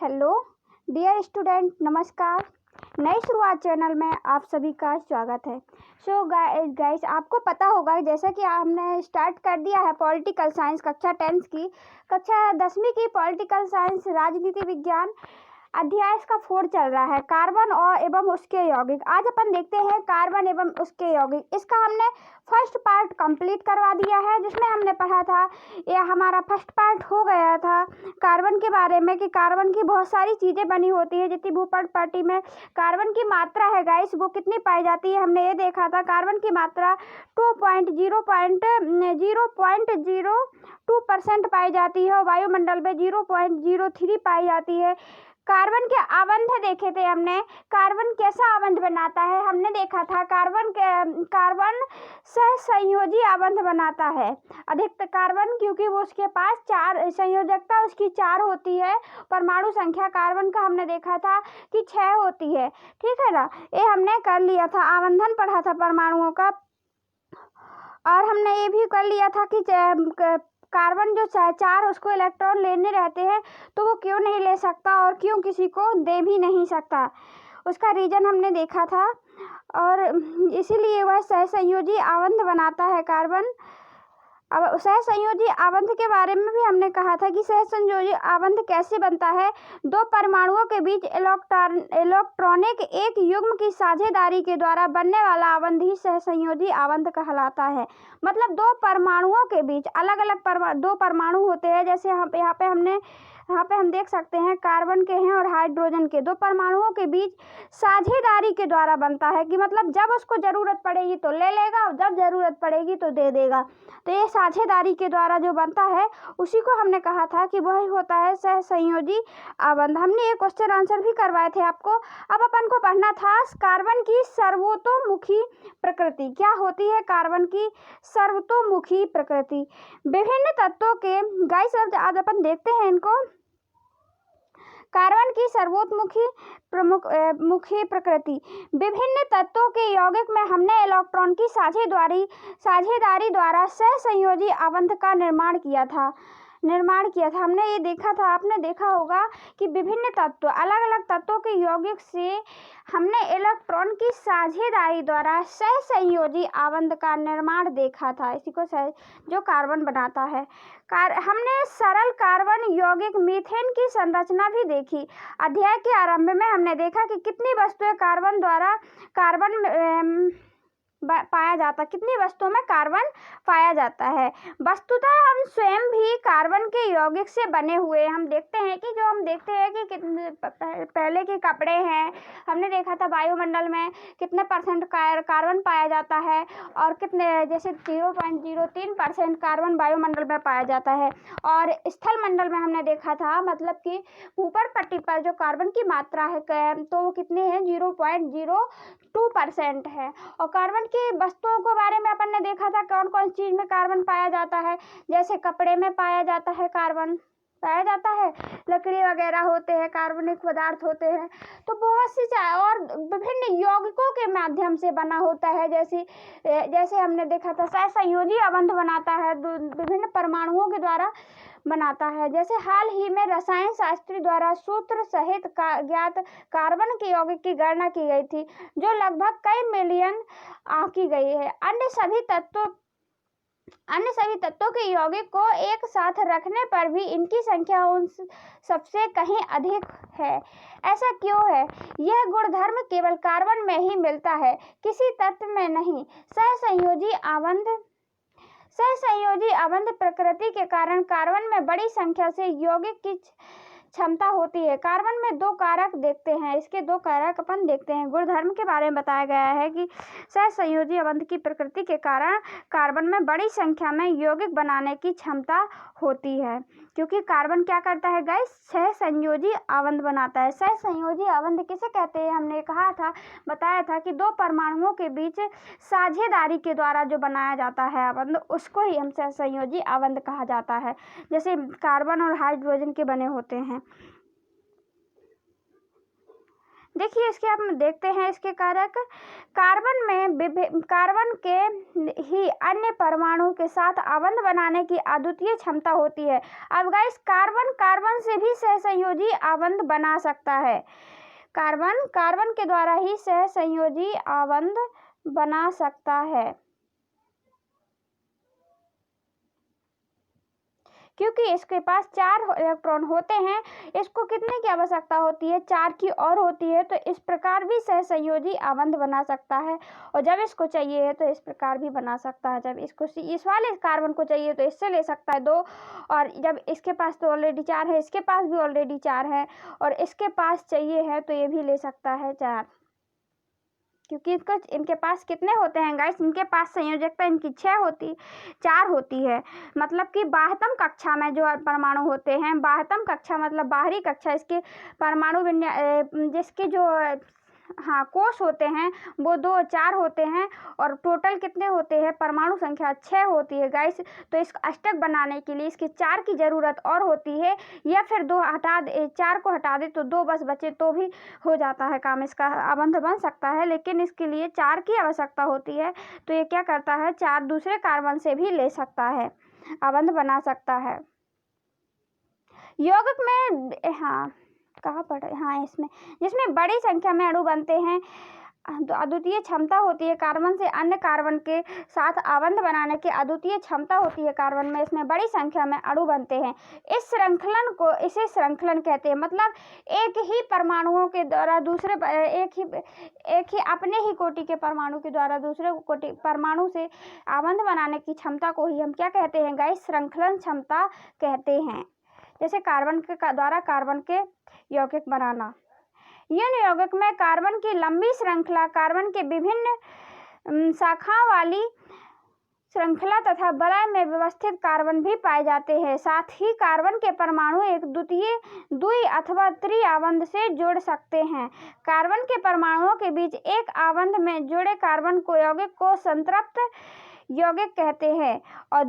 Hello dear student, नमस्कार। नई शुरुआत चैनल में आप सभी का स्वागत है। सो गाइस, आपको पता होगा जैसा कि हमने स्टार्ट कर दिया है पॉलिटिकल साइंस कक्षा 10 की, कक्षा 10वीं की पॉलिटिकल साइंस राजनीति विज्ञान अध्याय का 4 चल रहा है, कार्बन और एवं उसके यौगिक। आज अपन देखते हैं कार्बन एवं उसके यौगिक। इसका हमने फर्स्ट पार्ट कंप्लीट करवा दिया है, जिसमें हमने पढ़ा था, यह हमारा फर्स्ट पार्ट हो गया था कार्बन के बारे में कि कार्बन की बहुत सारी चीज़ें बनी होती है। जितनी भूपट पट्टी में कार्बन की मात्रा है गाइस, वो कितनी पाई जाती है, हमने ये देखा था। कार्बन की मात्रा 2.02% पाई जाती है और वायुमंडल में 0.03 पाई जाती है। कार्बन के आबंध देखे थे हमने, कार्बन कैसा आबंध बनाता है, हमने देखा था कार्बन सहसंयोजी आबंध बनाता है। अधिकतर कार्बन, क्योंकि वो उसके पास 4 संयोजकता उसकी 4 होती है। परमाणु संख्या कार्बन का हमने देखा था कि 6 होती है, ठीक है ना। ये हमने कर लिया था, आबंधन पढ़ा था परमाणुओं का। और हमने ये भी कर लिया था कि कार्बन जो 4 उसको इलेक्ट्रॉन लेने रहते हैं, तो वो क्यों नहीं ले सकता और क्यों किसी को दे भी नहीं सकता, उसका रीज़न हमने देखा था। और इसीलिए वह सहसंयोजी आबंध बनाता है कार्बन। अब सहसंयोजी आबंध के बारे में भी हमने कहा था कि सहसंयोजी आबंध कैसे बनता है। 2 परमाणुओं के बीच इलेक्ट्रॉनिक एक युग्म की साझेदारी के द्वारा बनने वाला आबंध ही सहसंयोजी आबंध कहलाता है। मतलब 2 परमाणुओं के बीच अलग अलग 2 परमाणु होते हैं, जैसे यहाँ पे हम देख सकते हैं कार्बन के हैं और हाइड्रोजन के। 2 परमाणुओं के बीच साझेदारी के द्वारा बनता है कि मतलब जब उसको ज़रूरत पड़ेगी तो ले लेगा और जब ज़रूरत पड़ेगी तो दे देगा। तो ये साझेदारी के द्वारा जो बनता है, उसी को हमने कहा था कि वही होता है सहसंयोजी आबंध। हमने ये क्वेश्चन आंसर भी करवाए थे आपको। अब अपन को पढ़ना था कार्बन की सर्वतोमुखी प्रकृति। क्या होती है कार्बन की सर्वतोमुखी प्रकृति? विभिन्न तत्वों के गाइस, आज अपन देखते हैं इनको। कार्बन की सर्वतोमुखी मुखी प्रकृति। विभिन्न तत्वों के यौगिक में हमने इलेक्ट्रॉन की साझेदारी द्वारा सहसंयोजी आबंध का निर्माण किया था। हमने ये देखा था, आपने देखा होगा कि विभिन्न तत्व, अलग अलग तत्वों के यौगिक से हमने इलेक्ट्रॉन की साझेदारी द्वारा सहसंयोजी आबंध का निर्माण देखा था। इसी को जो कार्बन बनाता है। हमने सरल कार्बन यौगिक मीथेन की संरचना भी देखी। अध्याय के आरंभ में हमने देखा कि कितनी वस्तुएं पाया जाता, कितनी वस्तुओं में कार्बन पाया जाता है। वस्तुतः हम स्वयं भी कार्बन के यौगिक से बने हुए। हम देखते हैं कि कितने पहले के कपड़े हैं, हमने देखा था वायुमंडल में कितने % कार्बन पाया जाता है और कितने, जैसे 0.03% कार्बन वायुमंडल में पाया जाता है। और स्थल मंडल में हमने देखा था, मतलब कि ऊपर पट्टी पर जो कार्बन की मात्रा है तो वो कितनी है, 0.02% है। और कार्बन की वस्तुओं के बारे में अपन ने देखा था कौन कौन चीज़ में कार्बन पाया जाता है। जैसे कपड़े में पाया जाता है, कार्बन पाया जाता है, लकड़ी वगैरह होते हैं, कार्बनिक पदार्थ होते हैं। तो बहुत सी और विभिन्न यौगिकों के माध्यम से बना होता है। जैसे हमने देखा था सहसंयोजी आबंध बनाता है, विभिन्न परमाणुओं के द्वारा बनाता है। जैसे हाल ही में रसायन शास्त्री द्वारा सूत्र सहित ज्ञात कार्बन के यौगिक की गणना की गई थी, जो लगभग कई मिलियन की गई है। अन्य सभी तत्वों के यौगिक को एक साथ रखने पर भी इनकी संख्या उन सबसे कहीं अधिक है। ऐसा क्यों है? यह गुणधर्म केवल कार्बन में ही मिलता है, किसी तत्व में नहीं। सहसंयोजी आबंध प्रकृति के कारण कार्बन में बड़ी संख्या से यौगिक की क्षमता होती है। कार्बन में 2 कारक देखते हैं, इसके 2 कारक अपन देखते हैं। गुणधर्म के बारे में बताया गया है कि सहसंयोजी आबंध की प्रकृति के कारण कार्बन में बड़ी संख्या में यौगिक बनाने की क्षमता होती है, क्योंकि कार्बन क्या करता है गाइस, सहसंयोजी आबंध बनाता है। सहसंयोजी आबंध किसे कहते हैं, हमने बताया था कि 2 परमाणुओं के बीच साझेदारी के द्वारा जो बनाया जाता है आबंध, उसको ही हम सहसंयोजी आबंध कहा जाता है। जैसे कार्बन और हाइड्रोजन के बने होते हैं। देखिए इसके हम देखते हैं इसके कारक। कार्बन के ही अन्य परमाणु के साथ आबंध बनाने की अद्वितीय क्षमता होती है। अब गाइस कार्बन से भी सहसंयोजी आबंध बना सकता है। कार्बन के द्वारा ही सहसंयोजी आबंध बना सकता है, क्योंकि इसके पास 4 इलेक्ट्रॉन होते हैं। इसको कितने की आवश्यकता होती है? 4 की और होती है। तो इस प्रकार भी सहसंयोजी आबंध बना सकता है, और जब इसको चाहिए है तो इस प्रकार भी बना सकता है। जब इसको इस वाले कार्बन को चाहिए तो इससे ले सकता है 2, और जब इसके पास तो ऑलरेडी 4 है, इसके पास भी ऑलरेडी 4 है, और इसके पास चाहिए है तो ये भी ले सकता है 4, क्योंकि इनके पास कितने होते हैं गाइस? इनके पास संयोजकता इनकी 4 होती है। मतलब कि बाह्यतम कक्षा में जो परमाणु होते हैं, बाह्यतम कक्षा मतलब बाहरी कक्षा, इसके परमाणु जिसके जो कोष होते हैं वो 2 4 होते हैं, और टोटल कितने होते हैं? परमाणु संख्या 6 होती है गाइस। तो इस अष्टक बनाने के लिए इसके 4 की जरूरत और होती है, या फिर 4 को हटा दे तो 2 बस बचे तो भी हो जाता है काम, इसका आबंध बन सकता है। लेकिन इसके लिए 4 की आवश्यकता होती है। तो ये क्या करता है? 4 दूसरे कार्बन से भी ले सकता है, आबंध बना सकता है। यौगिक में कहाँ पढ़े? इसमें जिसमें बड़ी संख्या में अणु बनते हैं, तो अद्वितीय क्षमता होती है कार्बन से अन्य कार्बन के साथ आबंध बनाने की अद्वितीय क्षमता होती है कार्बन में। इसमें बड़ी संख्या में अणु बनते हैं। इसे श्रृंखलन कहते हैं। मतलब एक ही परमाणुओं के द्वारा दूसरे एक ही अपने ही कोटि के परमाणु के द्वारा दूसरे कोटि परमाणु से आबंध बनाने की क्षमता को ही हम क्या कहते हैं गाइस? श्रृंखलन क्षमता कहते हैं। जैसे कार्बन के द्वारा कार्बन के यौगिक बनाना। इन यौगिक में कार्बन की लंबी श्रृंखला, कार्बन के विभिन्न शाखाओं वाली श्रृंखला तथा वलय में व्यवस्थित कार्बन भी पाए जाते हैं। साथ ही कार्बन के परमाणु एक द्वि अथवा त्रि आबंध से जुड़ सकते हैं। कार्बन के परमाणुओं के बीच एक आबंध में जुड़े कार्बन को यौगिक को संतृप्त यौगिक कहते हैं, और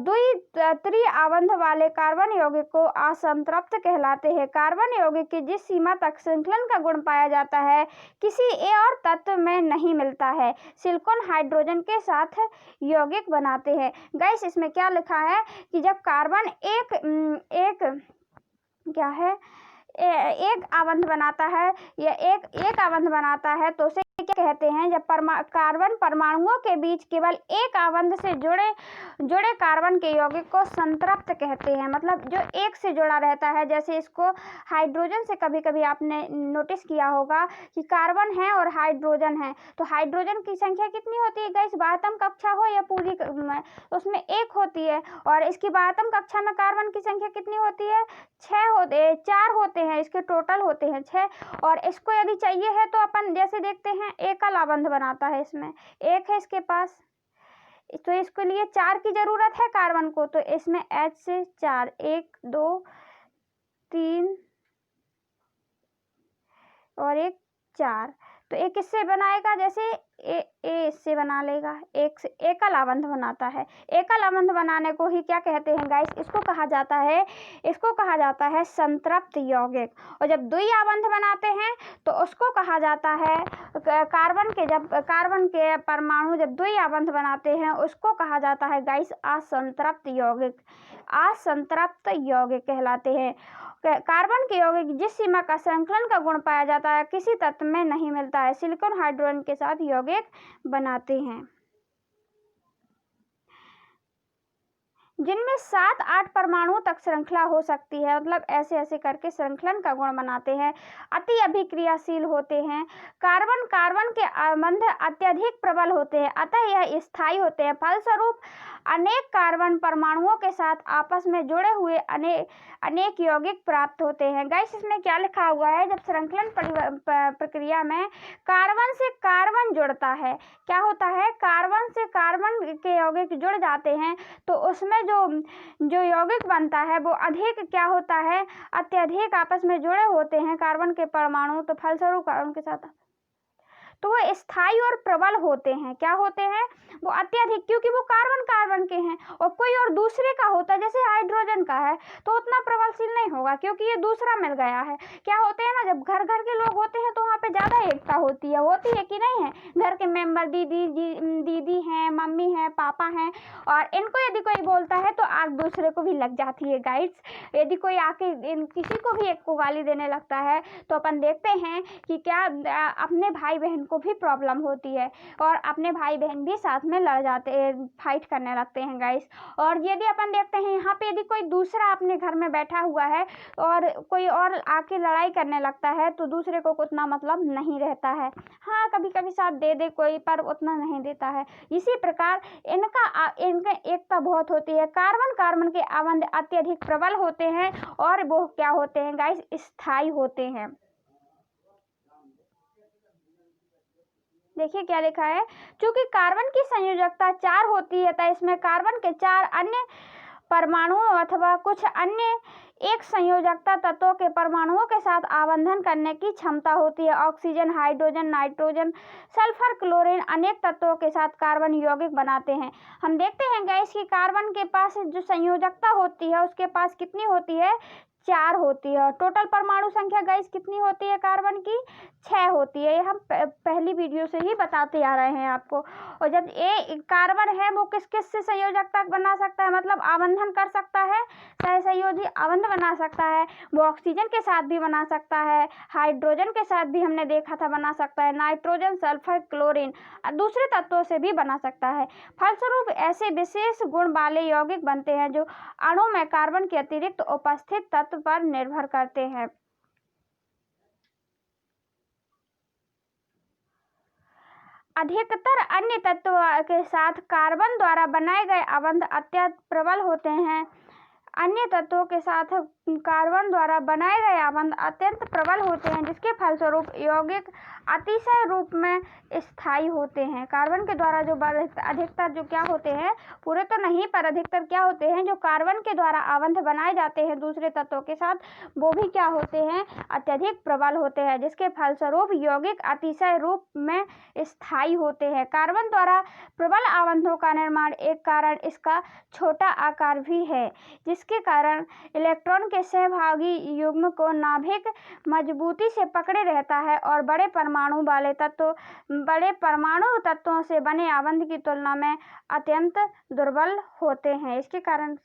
त्रि आबंध वाले कार्बन यौगिक को असंतृप्त कहलाते हैं। कार्बन यौगिक की जिस सीमा तक श्रृंखलन का गुण पाया जाता है किसी और तत्व में नहीं मिलता है, सिलिकॉन हाइड्रोजन के साथ यौगिक बनाते हैं। गाइस इसमें क्या लिखा है कि जब कार्बन एक आबंध बनाता है या एक आबंध बनाता है तो उसे क्या कहते हैं? जब कार्बन परमाणुओं के बीच केवल एक आबंध से जुड़े कार्बन के यौगिक को संतृप्त कहते हैं। मतलब जो एक से जुड़ा रहता है, जैसे इसको हाइड्रोजन से कभी कभी आपने नोटिस किया होगा कि कार्बन है और हाइड्रोजन है, तो हाइड्रोजन की संख्या कितनी होती है गाइस? बाह्यतम कक्षा हो या पूरी में, उसमें 1 होती है, और इसकी बाह्यतम कक्षा में कार्बन की संख्या कितनी होती है? 4 होते हैं। इसके टोटल होते हैं 6, और इसको यदि चाहिए है तो अपन जैसे देखते हैं एकल आबंध बनाता है। इसमें 1 है इसके पास, तो इसके लिए 4 की जरूरत है कार्बन को, तो इसमें H से 4 1 2 3 और 1 4, तो एक इससे बनाएगा, जैसे ए इससे बना लेगा, एक से एकल आबंध बनाता है। एकल आबंध बनाने को ही क्या कहते हैं गाइस? इसको कहा जाता है संतृप्त यौगिक। और जब द्वि आबंध बनाते हैं तो उसको कहा जाता है कार्बन के परमाणु जब द्वि आबंध बनाते हैं उसको कहा जाता है गाइस असंतृप्त यौगिक। असंतृप्त यौगिक कहलाते हैं। कार्बन के यौगिक जिस सीमा का श्रृंखलन का गुण पाया जाता है किसी तत्व में नहीं मिलता है, सिलिकॉन हाइड्रोजन के साथ यौगिक बनाते हैं, जिनमें 7-8 परमाणुओं तक श्रृंखला हो सकती है। मतलब ऐसे करके श्रृंखलन का गुण बनाते हैं। अति अभिक्रियाशील होते हैं। कार्बन के आबंध अत्यधिक प्रबल होते हैं, अतः यह स्थायी होते हैं। फलस्वरूप अनेक कार्बन परमाणुओं के साथ आपस में जुड़े हुए अनेक यौगिक प्राप्त होते हैं। गाइस इसमें क्या लिखा हुआ है? जब श्रृंखलन प्रक्रिया में कार्बन से कार्बन जुड़ता है, क्या होता है? कार्बन से कार्बन के यौगिक जुड़ जाते हैं, तो उसमें जो यौगिक बनता है वो अधिक क्या होता है? अत्यधिक आपस में जुड़े होते हैं कार्बन के परमाणु, तो फलस्वरूप कार्बन के साथ तो वो स्थायी और प्रबल होते हैं। क्या होते हैं? वो अत्यधिक, क्योंकि वो कार्बन के हैं, और कोई और दूसरे का होता है जैसे हाइड्रोजन का है तो उतना प्रबलशील नहीं होगा क्योंकि ये दूसरा मिल गया है। क्या होते हैं ना, जब घर घर के लोग होते हैं तो वहाँ पे ज़्यादा एकता होती है कि नहीं है। घर के मेंबर दीदी हैं, मम्मी हैं, पापा हैं, और इनको यदि कोई बोलता है तो आग दूसरे को भी लग जाती है गाइड्स। यदि कोई आके किसी को भी एक को गाली देने लगता है तो अपन देखते हैं कि क्या अपने भाई बहन को भी प्रॉब्लम होती है और अपने भाई बहन भी साथ में लड़ जाते हैं, फाइट करने लगते हैं गाइस। और यदि अपन देखते हैं यहाँ पे यदि कोई दूसरा अपने घर में बैठा हुआ है और कोई और आके लड़ाई करने लगता है तो दूसरे को उतना मतलब नहीं रहता है। हाँ, कभी कभी साथ दे दे कोई, पर उतना नहीं देता है। इसी प्रकार इनका एकता बहुत होती है। कार्बन के आबंध अत्यधिक प्रबल होते हैं और वो क्या होते हैं गाइस, स्थायी होते हैं। देखिए क्या लिखा है, चूंकि कार्बन की संयोजकता 4 होती है तो इसमें कार्बन के 4 अन्य परमाणुओं अथवा कुछ अन्य एक संयोजकता तत्वों के परमाणुओं के साथ आबंधन करने की क्षमता होती है। Oxygen, hydrogen, nitrogen, sulphur, chlorine अनेक तत्वों के साथ कार्बन यौगिक बनाते हैं। हम देखते हैं गाइस कि कार्बन के पास जो संयोजकता होती है उसके पास कितनी होती है, 4 होती है। और टोटल परमाणु संख्या गाइस कितनी होती है कार्बन की, 6 होती है। ये हम पहली वीडियो से ही बताते आ रहे हैं आपको। और जब ये कार्बन है वो किस किस से संयोजकता बना सकता है, मतलब आबंधन कर सकता है, सहसंयोजी आबंध बना सकता है। वो ऑक्सीजन के साथ भी बना सकता है, हाइड्रोजन के साथ भी हमने देखा था बना सकता है, नाइट्रोजन, सल्फर, क्लोरीन दूसरे तत्वों से भी बना सकता है। फलस्वरूप ऐसे विशेष गुण वाले यौगिक बनते हैं जो अणु में कार्बन के अतिरिक्त उपस्थित तत्व पर निर्भर करते हैं। अधिकतर अन्य तत्वों के साथ कार्बन द्वारा बनाए गए आबंध अत्यंत प्रबल होते हैं। अन्य तत्वों के साथ कार्बन द्वारा बनाए गए आबंध अत्यंत प्रबल होते हैं, जिसके फलस्वरूप यौगिक अतिशय रूप में स्थायी होते हैं। कार्बन के द्वारा जो अधिकतर जो क्या होते हैं, पूरे तो नहीं पर अधिकतर क्या होते हैं, जो कार्बन के द्वारा आबंध बनाए जाते हैं दूसरे तत्वों के साथ, वो भी क्या होते हैं, अत्यधिक प्रबल होते हैं, जिसके फलस्वरूप यौगिक अतिशय रूप में स्थायी होते हैं। कार्बन द्वारा प्रबल आबंधों का निर्माण एक कारण इसका छोटा आकार भी है, जिसके कारण इलेक्ट्रॉन के सहभागी युग्म को नाभिक मजबूती से पकड़े रहता है और बड़े परमाणु तत्वों से बने आबंध की तुलना में अत्यंत दुर्बल होते हैं। इसके कारण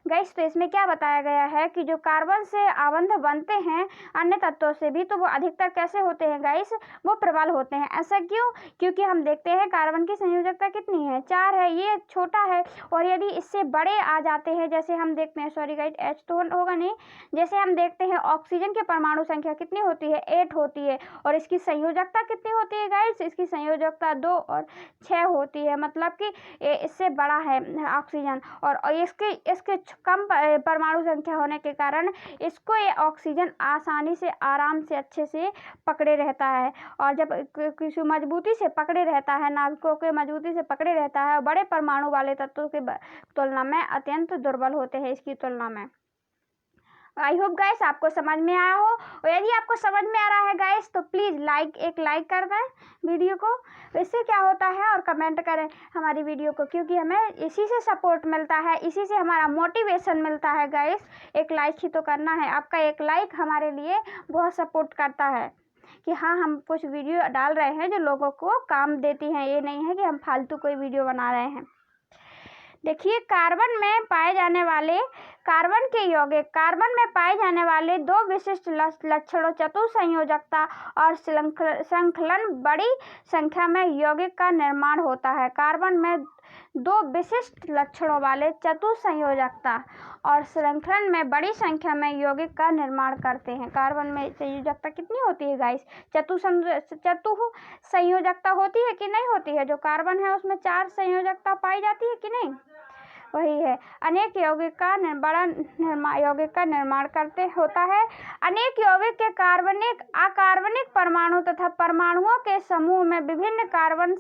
गाइस, तो इसमें क्या बताया गया है कि जो कार्बन से आबंध बनते हैं अन्य तत्वों से भी, तो वो अधिकतर कैसे होते हैं गाइस, वो प्रबल होते हैं। ऐसा क्यों? क्योंकि हम देखते हैं कार्बन की संयोजकता कितनी है, 4 है, ये छोटा है। और यदि इससे बड़े आ जाते हैं, जैसे हम देखते हैं, सॉरी गाइस H तो होगा नहीं, जैसे हम देखते हैं ऑक्सीजन की परमाणु संख्या कितनी होती है, 8 होती है। और इसकी संयोजकता कितनी होती है गाइस, इसकी संयोजकता 2 और 6 होती है, मतलब कि इससे बड़ा है ऑक्सीजन। और इसके कम परमाणु संख्या होने के कारण इसको ये ऑक्सीजन आसानी से, आराम से, अच्छे से पकड़े रहता है। और जब किसी मजबूती से पकड़े रहता है, नाभिकों के मजबूती से पकड़े रहता है, बड़े परमाणु वाले तत्वों की तुलना में अत्यंत दुर्बल होते हैं इसकी तुलना में। आई होप गाइस आपको समझ में आया हो। और यदि आपको समझ में आ रहा है गाइस तो प्लीज़ एक लाइक कर दें वीडियो को। इससे क्या होता है, और कमेंट करें हमारी वीडियो को, क्योंकि हमें इसी से सपोर्ट मिलता है, इसी से हमारा मोटिवेशन मिलता है गाइस। एक लाइक ही तो करना है, आपका एक लाइक हमारे लिए बहुत सपोर्ट करता है कि हाँ, हम कुछ वीडियो डाल रहे हैं जो लोगों को काम देती हैं। ये नहीं है कि हम फालतू कोई वीडियो बना रहे हैं। देखिए, कार्बन में पाए जाने वाले 2 विशिष्ट लक्षणों, चतुसंयोजकता और श्रृंखलन, बड़ी संख्या में यौगिक का निर्माण होता है। कार्बन में 2 विशिष्ट लक्षणों वाले चतुसंयोजकता और श्रृंखलन में बड़ी संख्या में यौगिक का निर्माण करते हैं। कार्बन में संयोजकता कितनी होती है गाइस, चतुसंयोजकता होती है कि नहीं होती है। जो कार्बन है उसमें 4 संयोजकता पाई जाती है कि नहीं, वही है। अनेक यौगिक का निर्माण होता है। अनेक यौगिक के कार्बनिक, अकार्बनिक परमाणु तथा परमाणुओं के समूह में विभिन्न कार्बन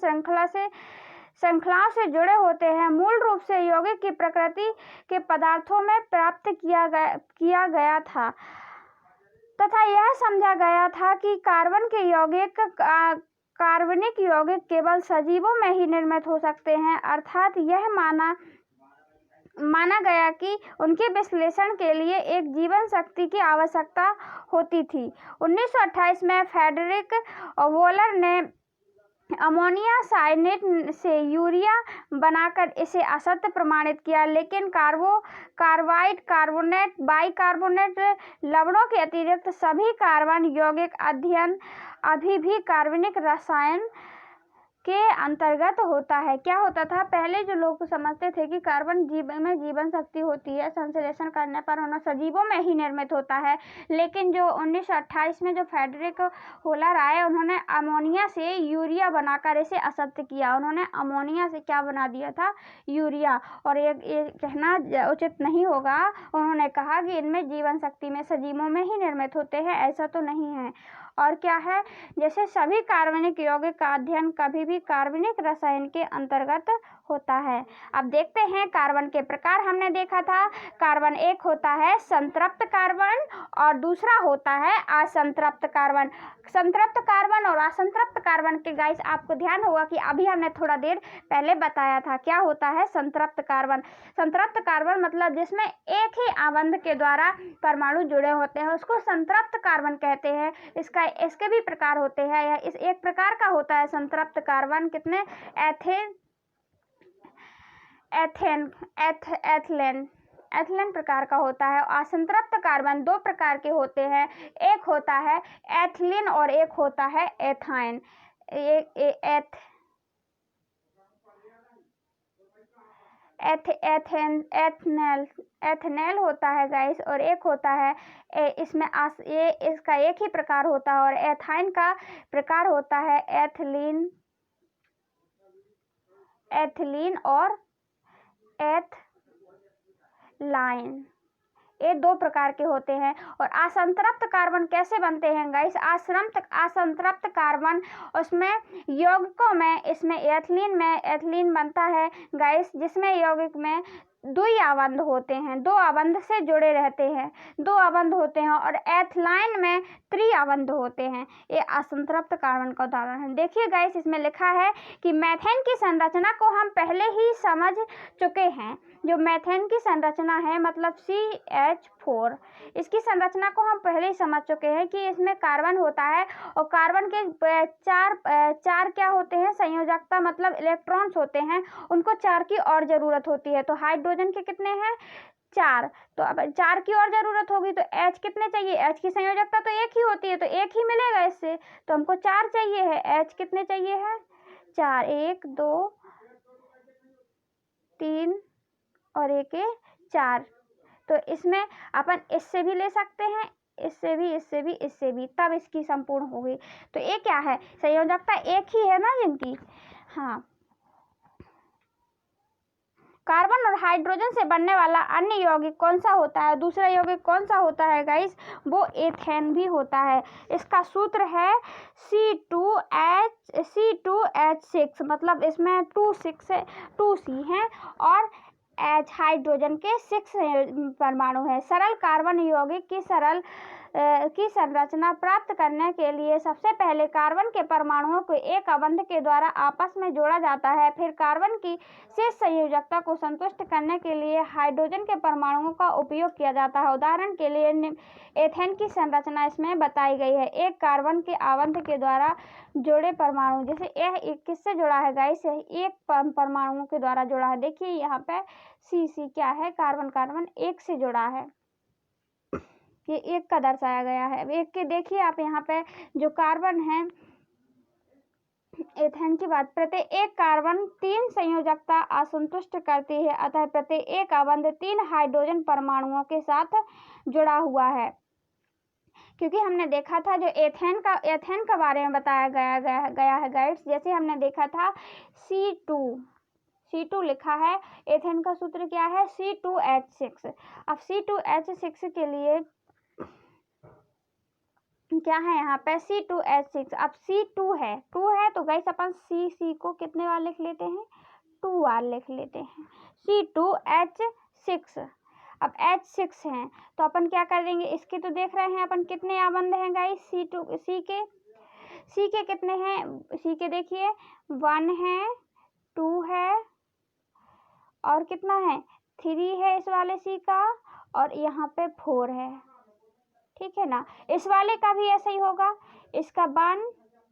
श्रृंखलाओं से जुड़े होते हैं। मूल रूप से यौगिक की प्रकृति के पदार्थों में प्राप्त किया गया था तथा यह समझा गया था कि कार्बन के यौगिक कार्बनिक यौगिक केवल सजीवों में ही निर्मित हो सकते हैं, अर्थात यह माना गया कि उनके विश्लेषण के लिए एक जीवन शक्ति की आवश्यकता होती थी। 1928 में फ्रेडरिक वोलर ने अमोनिया साइनेट से यूरिया बनाकर इसे असत्य प्रमाणित किया, लेकिन कार्बाइड, कार्बोनेट, बाइकार्बोनेट लवणों के अतिरिक्त सभी कार्बन यौगिक अध्ययन अभी भी कार्बनिक रसायन के अंतर्गत होता है। क्या होता था, पहले जो लोग समझते थे कि कार्बन में जीवन शक्ति होती है, संश्लेषण करने पर उन्हें सजीवों में ही निर्मित होता है, लेकिन जो 1928 में जो फ्रेडरिक वोलर आए, उन्होंने अमोनिया से यूरिया बनाकर इसे असत्य किया। उन्होंने अमोनिया से क्या बना दिया था, यूरिया। और ये कहना उचित नहीं होगा, उन्होंने कहा कि इनमें जीवन शक्ति में सजीवों में ही निर्मित होते हैं, ऐसा तो नहीं है। और क्या है, जैसे सभी कार्बनिक यौगिक का अध्ययन कभी भी कार्बनिक रसायन के अंतर्गत होता है। अब देखते हैं कार्बन के प्रकार। हमने देखा था कार्बन एक होता है संतृप्त कार्बन और दूसरा होता है असंतृप्त कार्बन। संतृप्त कार्बन और असंतृप्त कार्बन के गाइस आपको ध्यान होगा कि अभी हमने थोड़ा देर पहले बताया था क्या होता है संतृप्त कार्बन। संतृप्त कार्बन मतलब जिसमें एक ही आबंध के द्वारा परमाणु जुड़े होते हैं, उसको संतृप्त कार्बन कहते हैं। इसके भी प्रकार होते हैं। इस एक प्रकार का होता है संतृप्त कार्बन, कितने एथिलीन प्रकार का होता है। असंतृप्त कार्बन दो प्रकार के होते हैं, एक होता है एथिलीन और एक होता है एथाइन। एथेनॉल होता है गाइस, और एक होता है इसमें इसका एक ही प्रकार होता है, और एथाइन का प्रकार होता है एथिलीन और एथलाइन। ये दो प्रकार के होते हैं। और असंतृप्त कार्बन कैसे बनते हैं गाइस? असंतृप्त कार्बन उसमें यौगिकों में, इसमें एथिलीन बनता है गाइस, जिसमें यौगिक में द्विआबंध होते हैं, दो आबंध से जुड़े रहते हैं, दो आबंध होते हैं, और एथलाइन में त्रिआबंध होते हैं। ये असंतृप्त कार्बन का उदाहरण है। देखिए गाइस, इसमें लिखा है कि मेथेन की संरचना को हम पहले ही समझ चुके हैं। जो मेथेन की संरचना है मतलब CH4, इसकी संरचना को हम पहले ही समझ चुके हैं कि इसमें कार्बन होता है, और कार्बन के चार क्या होते हैं, संयोजकता मतलब इलेक्ट्रॉन्स होते हैं, उनको 4 की और जरूरत होती है। तो हाइड्रोजन के कितने हैं, 4, तो अब 4 की और जरूरत होगी तो H कितने चाहिए, H की संयोजकता तो एक ही होती है, तो एक ही मिलेगा इससे, तो हमको 4 चाहिए है। H कितने चाहिए है, 4, 1 2 3 और 1 4। तो इसमें अपन इससे भी ले सकते हैं, इससे भी, तब इसकी संपूर्ण होगी। तो ये क्या है, संयोजकता एक ही है ना जिनकी। हाँ, कार्बन और हाइड्रोजन से बनने वाला अन्य यौगिक कौन सा होता है, दूसरा यौगिक कौन सा होता है गाइस, वो एथेन भी होता है। इसका सूत्र है C2H6, मतलब इसमें 2C है, और H हाइड्रोजन के 6 परमाणु है। सरल कार्बन यौगिक की संरचना प्राप्त करने के लिए सबसे पहले कार्बन के परमाणुओं को एक आबंध के द्वारा आपस में जोड़ा जाता है, फिर कार्बन की शेष संयोजकता को संतुष्ट करने के लिए हाइड्रोजन के परमाणुओं का उपयोग किया जाता है। उदाहरण के लिए एथेन की संरचना इसमें बताई गई है, एक कार्बन के आबंध के द्वारा जोड़े परमाणु। जैसे यह एक किससे जुड़ा है गाइस, एक परमाणुओं के द्वारा जुड़ा है। देखिए यहाँ पे C क्या है, कार्बन एक से जुड़ा है, ये एक का दर्शाया गया है। एक के देखिए आप यहाँ पे जो कार्बन है एथेन की बात, प्रत्येक कार्बन 3 संयोजकता असंतुष्ट करती है, अतः प्रत्येक आबंध 3 हाइड्रोजन परमाणुओं के साथ जुड़ा हुआ है। क्योंकि हमने देखा था जो एथेन का बारे में बताया गया है गाइड्स, जैसे हमने देखा था C2 लिखा है, एथेन का सूत्र क्या है, C2H6। अब C2H6 के लिए क्या है यहाँ पे, C2H6। अब C2 है तो गाइस अपन C को कितने बार लिख लेते हैं, 2 बार लिख लेते हैं, C2H6। अब H6 हैं तो अपन क्या करेंगे, इसके तो देख रहे हैं अपन कितने आबंध हैं गाइस, सी के कितने हैं, सी के देखिए 1 है, 2 है और कितना है 3 है इस वाले सी का, और यहाँ पे 4 है, ठीक है ना। इस वाले का भी ऐसा ही होगा, इसका 1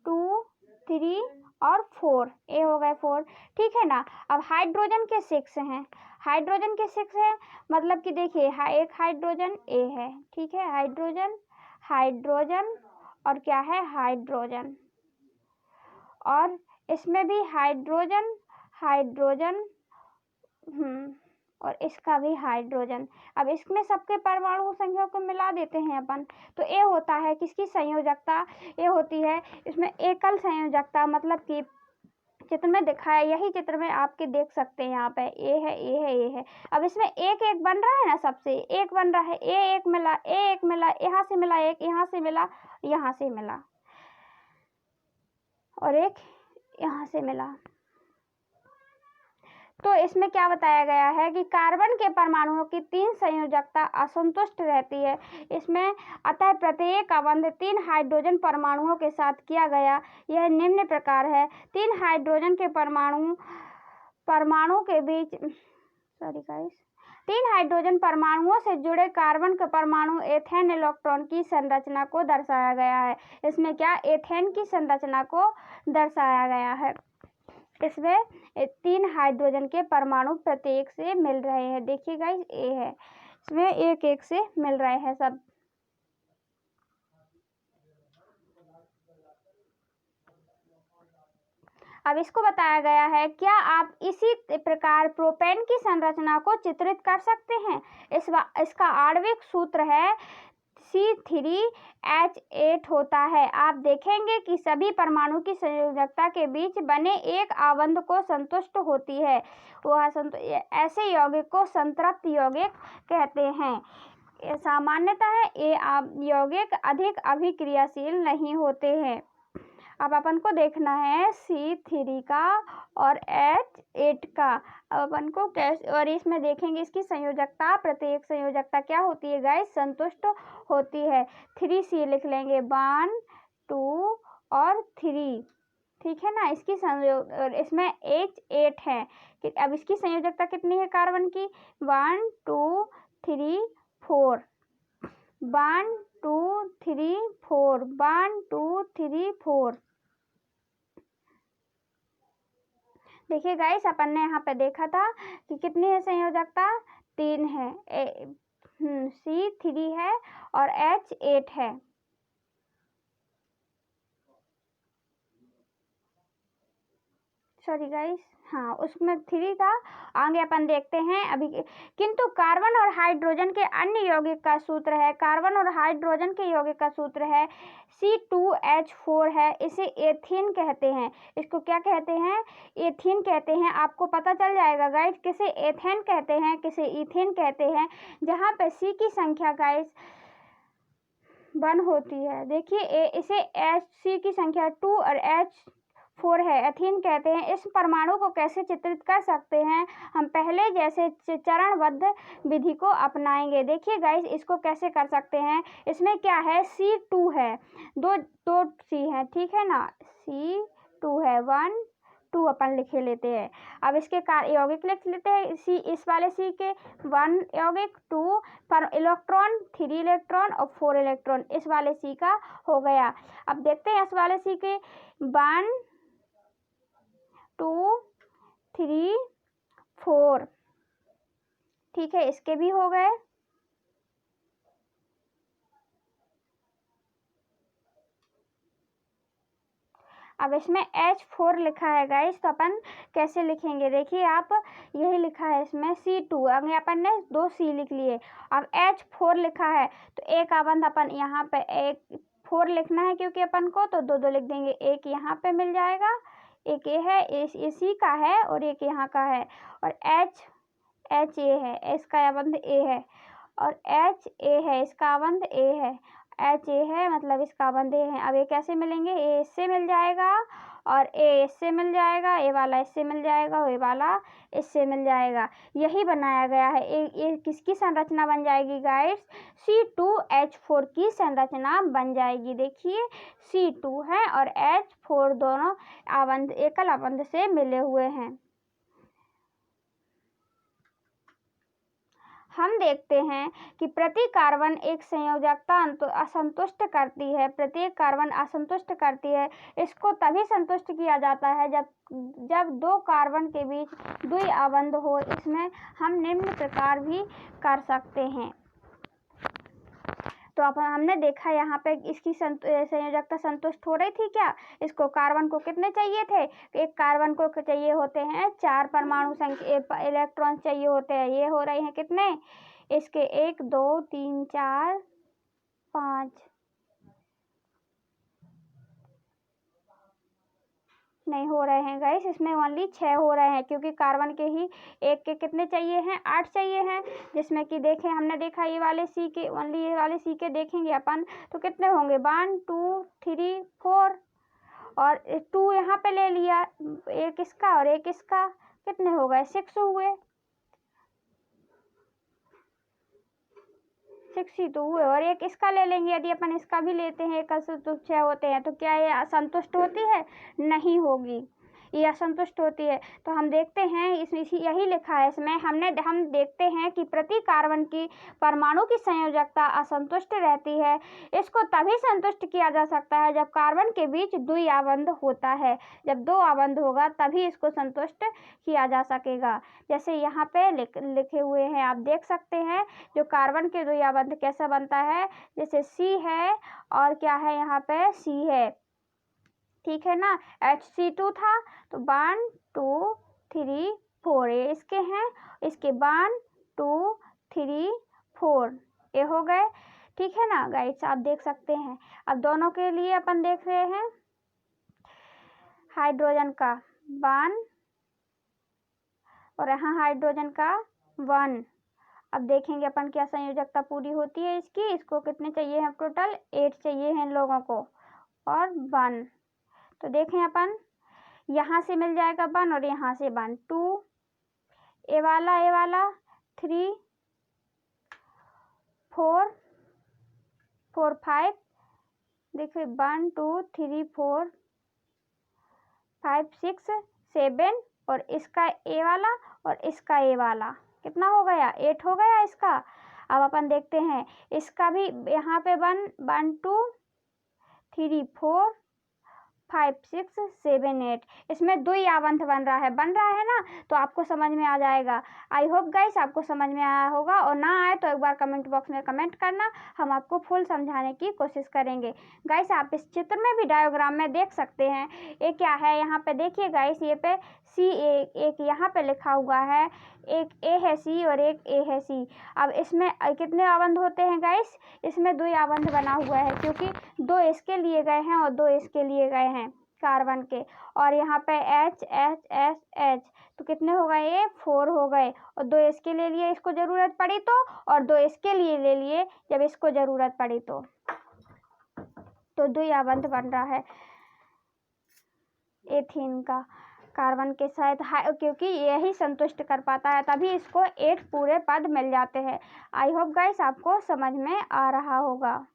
2 3 और 4, ए हो गए 4, ठीक है ना। अब हाइड्रोजन के 6 हैं, हाइड्रोजन के 6 हैं मतलब कि देखिए एक हाइड्रोजन ए है, ठीक है, हाइड्रोजन हाइड्रोजन और क्या है हाइड्रोजन, और इसमें भी हाइड्रोजन हाइड्रोजन और इसका भी हाइड्रोजन। अब इसमें सबके परमाणु संख्या को मिला देते हैं अपन, तो ए होता है किसकी संयोजकता, ए होती है इसमें एकल संयोजकता, मतलब कि चित्र में दिखाया, यही चित्र में आपके देख सकते हैं, यहाँ पे ए है ए है ए है। अब इसमें एक एक बन रहा है ना, सबसे एक बन रहा है, ए एक मिला, ए एक मिला, यहाँ से मिला, एक यहाँ से मिला, यहाँ से मिला और एक यहाँ से मिला। तो इसमें क्या बताया गया है कि कार्बन के परमाणुओं की 3 संयोजकता असंतुष्ट रहती है इसमें, अतः प्रत्येक अबंध 3 हाइड्रोजन परमाणुओं के साथ किया गया। यह निम्न प्रकार है, 3 हाइड्रोजन के परमाणु के बीच 3 हाइड्रोजन परमाणुओं से जुड़े कार्बन के परमाणु एथेन इलेक्ट्रॉन की संरचना को दर्शाया गया है। इसमें क्या एथेन की संरचना को दर्शाया गया है। इसमें 3 हाइड्रोजन के परमाणु प्रत्येक से मिल रहे हैं, देखिए गाइस ए है, इसमें एक एक से मिल रहे हैं सब। अब इसको बताया गया है, क्या आप इसी प्रकार प्रोपेन की संरचना को चित्रित कर सकते हैं। इसका आणविक सूत्र है C3H8 होता है। आप देखेंगे कि सभी परमाणु की संयोजकता के बीच बने एक आबंध को संतुष्ट होती है, वह ऐसे यौगिक को संतृप्त यौगिक कहते हैं। सामान्यतः ये यौगिक अधिक अभिक्रियाशील नहीं होते हैं। अब अपन को देखना है C3 का और H8 का, अब अपन को कैसे, और इसमें देखेंगे इसकी संयोजकता, प्रत्येक संयोजकता क्या होती है गाइस, संतुष्ट होती है। 3C लिख लेंगे, 1 2 और 3, ठीक है ना। इसकी संयोग, इसमें H8 है, अब इसकी संयोजकता कितनी है कार्बन की, 1 2 3 4, 1 2 3 4, 1 2 3 4। देखिए गाइस अपन ने यहाँ पे देखा था कि कितनी है संयोजकता, 3 है, C3 है और H8 है। सॉरी गाइस, हाँ उसमें 3 था, आगे अपन देखते हैं अभी। किंतु कार्बन और हाइड्रोजन के अन्य यौगिक का सूत्र है, कार्बन और हाइड्रोजन के यौगिक का सूत्र है C2H4 है, इसे एथीन कहते हैं। इसको क्या कहते हैं, एथीन कहते हैं। आपको पता चल जाएगा गाइस किसे एथेन कहते हैं, किसे इथेन कहते हैं, जहाँ पे C की संख्या गाइस 1 होती है। देखिए इसे C की संख्या 2 और H4 है, एथीन कहते हैं। इस परमाणु को कैसे चित्रित कर सकते हैं, हम पहले जैसे चरणबद्ध विधि को अपनाएंगे। देखिए गाइस इसको कैसे कर सकते हैं, इसमें क्या है C2 है, दो C है, ठीक है ना, C2 है, 1 2 अपन लिखे लेते हैं। अब इसके यौगिक लिख लेते हैं, इस वाले C के 1 यौगिक, 2 पर इलेक्ट्रॉन, 3 इलेक्ट्रॉन और 4 इलेक्ट्रॉन इस वाले C का हो गया। अब देखते हैं इस वाले C के 1 2 3 4, ठीक है, इसके भी हो गए। अब इसमें H4 लिखा है गाइस, तो अपन कैसे लिखेंगे, देखिए आप यही लिखा है इसमें C2, आगे अपन ने 2 C लिख लिए। अब H4 लिखा है तो एक आबंध अपन यहाँ पे एक 4 लिखना है क्योंकि अपन को, तो 2 2 लिख देंगे, एक यहाँ पे मिल जाएगा, एक ये है, ये C का है और एक यहाँ का है, और H A है, इसका आबंध A है, और H A है, इसका आबंध A है, H A है मतलब इसका आबंध A है। अब ये कैसे मिलेंगे, A इससे मिल जाएगा और ए इससे मिल जाएगा, ए वाला इससे मिल जाएगा, ए वाला इससे मिल जाएगा। यही बनाया गया है। ये किसकी संरचना बन जाएगी गाइस? C2H4 की संरचना बन जाएगी। देखिए C2 है और H4 दोनों आबंध एकल आबंध से मिले हुए हैं। हम देखते हैं कि प्रति कार्बन एक संयोजकता असंतुष्ट करती है, प्रत्येक कार्बन असंतुष्ट करती है। इसको तभी संतुष्ट किया जाता है जब दो कार्बन के बीच द्वि आबंध हो। इसमें हम निम्न प्रकार भी कर सकते हैं। तो अब हमने देखा यहाँ पे इसकी संयोजकता संतुष्ट हो रही थी क्या? इसको कार्बन को कितने चाहिए थे? एक कार्बन को चाहिए होते हैं 4 परमाणु संख्या इलेक्ट्रॉन चाहिए होते हैं। ये हो रहे हैं कितने? इसके 1 2 3 4 5 नहीं हो रहे हैं गाइस, इसमें ओनली 6 हो रहे हैं, क्योंकि कार्बन के ही एक के कितने चाहिए हैं? 8 चाहिए हैं। जिसमें कि देखें, हमने देखा ये वाले सी के, ओनली ये वाले सी के देखेंगे अपन तो कितने होंगे? 1 2 3 4 और 2 यहाँ पे ले लिया, एक इसका और एक इसका, कितने हो गए? 6 हुए। 6 ही तो हुए। और एक इसका ले लेंगे, यदि अपन इसका भी लेते हैं, एक तो 6 होते हैं। तो क्या ये असंतुष्ट होती है? नहीं होगी, ये असंतुष्ट होती है। तो हम देखते हैं इसमें यही लिखा है इसमें, हम देखते हैं कि प्रति कार्बन की परमाणु की संयोजकता असंतुष्ट रहती है। इसको तभी संतुष्ट किया जा सकता है जब कार्बन के बीच द्वि आबंध होता है। जब 2 आबंध होगा तभी इसको संतुष्ट किया जा सकेगा। जैसे यहाँ पे लिखे हुए हैं, आप देख सकते हैं जो कार्बन के द्वि आबंध कैसा बनता है। जैसे C है और क्या है यहाँ पे? C है, ठीक है ना। HC2 था तो 1 2 3 4 ये इसके हैं, इसके 1 2 3 4 ये हो गए, ठीक है ना गाइस, आप देख सकते हैं। अब दोनों के लिए अपन देख रहे हैं हाइड्रोजन का 1 और यहाँ हाइड्रोजन का 1। अब देखेंगे अपन क्या संयोजकता पूरी होती है इसकी। इसको कितने चाहिए हैं? टोटल 8 चाहिए हैं इन लोगों को और 1। तो देखें अपन, यहाँ से मिल जाएगा 1 और यहाँ से 1 2 ए वाला 3 4 4 5 देखिए 1 2 3 4 5 6 7 और इसका ए वाला और इसका ए वाला कितना हो गया? 8 हो गया इसका। अब अपन देखते हैं इसका भी, यहाँ पे 1 2 3 4 5 6 7 8 इसमें द्वि आबंध बन रहा है ना। तो आपको समझ में आ जाएगा। आई होप गाइस आपको समझ में आया होगा, और ना आए तो एक बार कमेंट बॉक्स में कमेंट करना, हम आपको फुल समझाने की कोशिश करेंगे। गाइस आप इस चित्र में भी डायग्राम में देख सकते हैं, ये क्या है यहाँ पे देखिए गाइस, ये पे C एक यहाँ पे लिखा हुआ है, एक ए है C और एक ए है C। अब इसमें कितने आबंध होते हैं गाइस? इसमें 2 आबंध बना हुआ है, क्योंकि 2 इसके लिए गए हैं और 2 इसके लिए गए हैं कार्बन के। और यहाँ पे H H H H तो कितने हो गए? ये 4 हो गए। और 2 इसके ले लिए इसको ज़रूरत पड़ी तो, और 2 इसके लिए ले लिए जब इसको ज़रूरत पड़ी तो 2 आबंध बन रहा है एथीन का कार्बन के साथ, क्योंकि यही संतुष्ट कर पाता है, तभी इसको 8 पूरे पद मिल जाते हैं। आई होप गाइस आपको समझ में आ रहा होगा।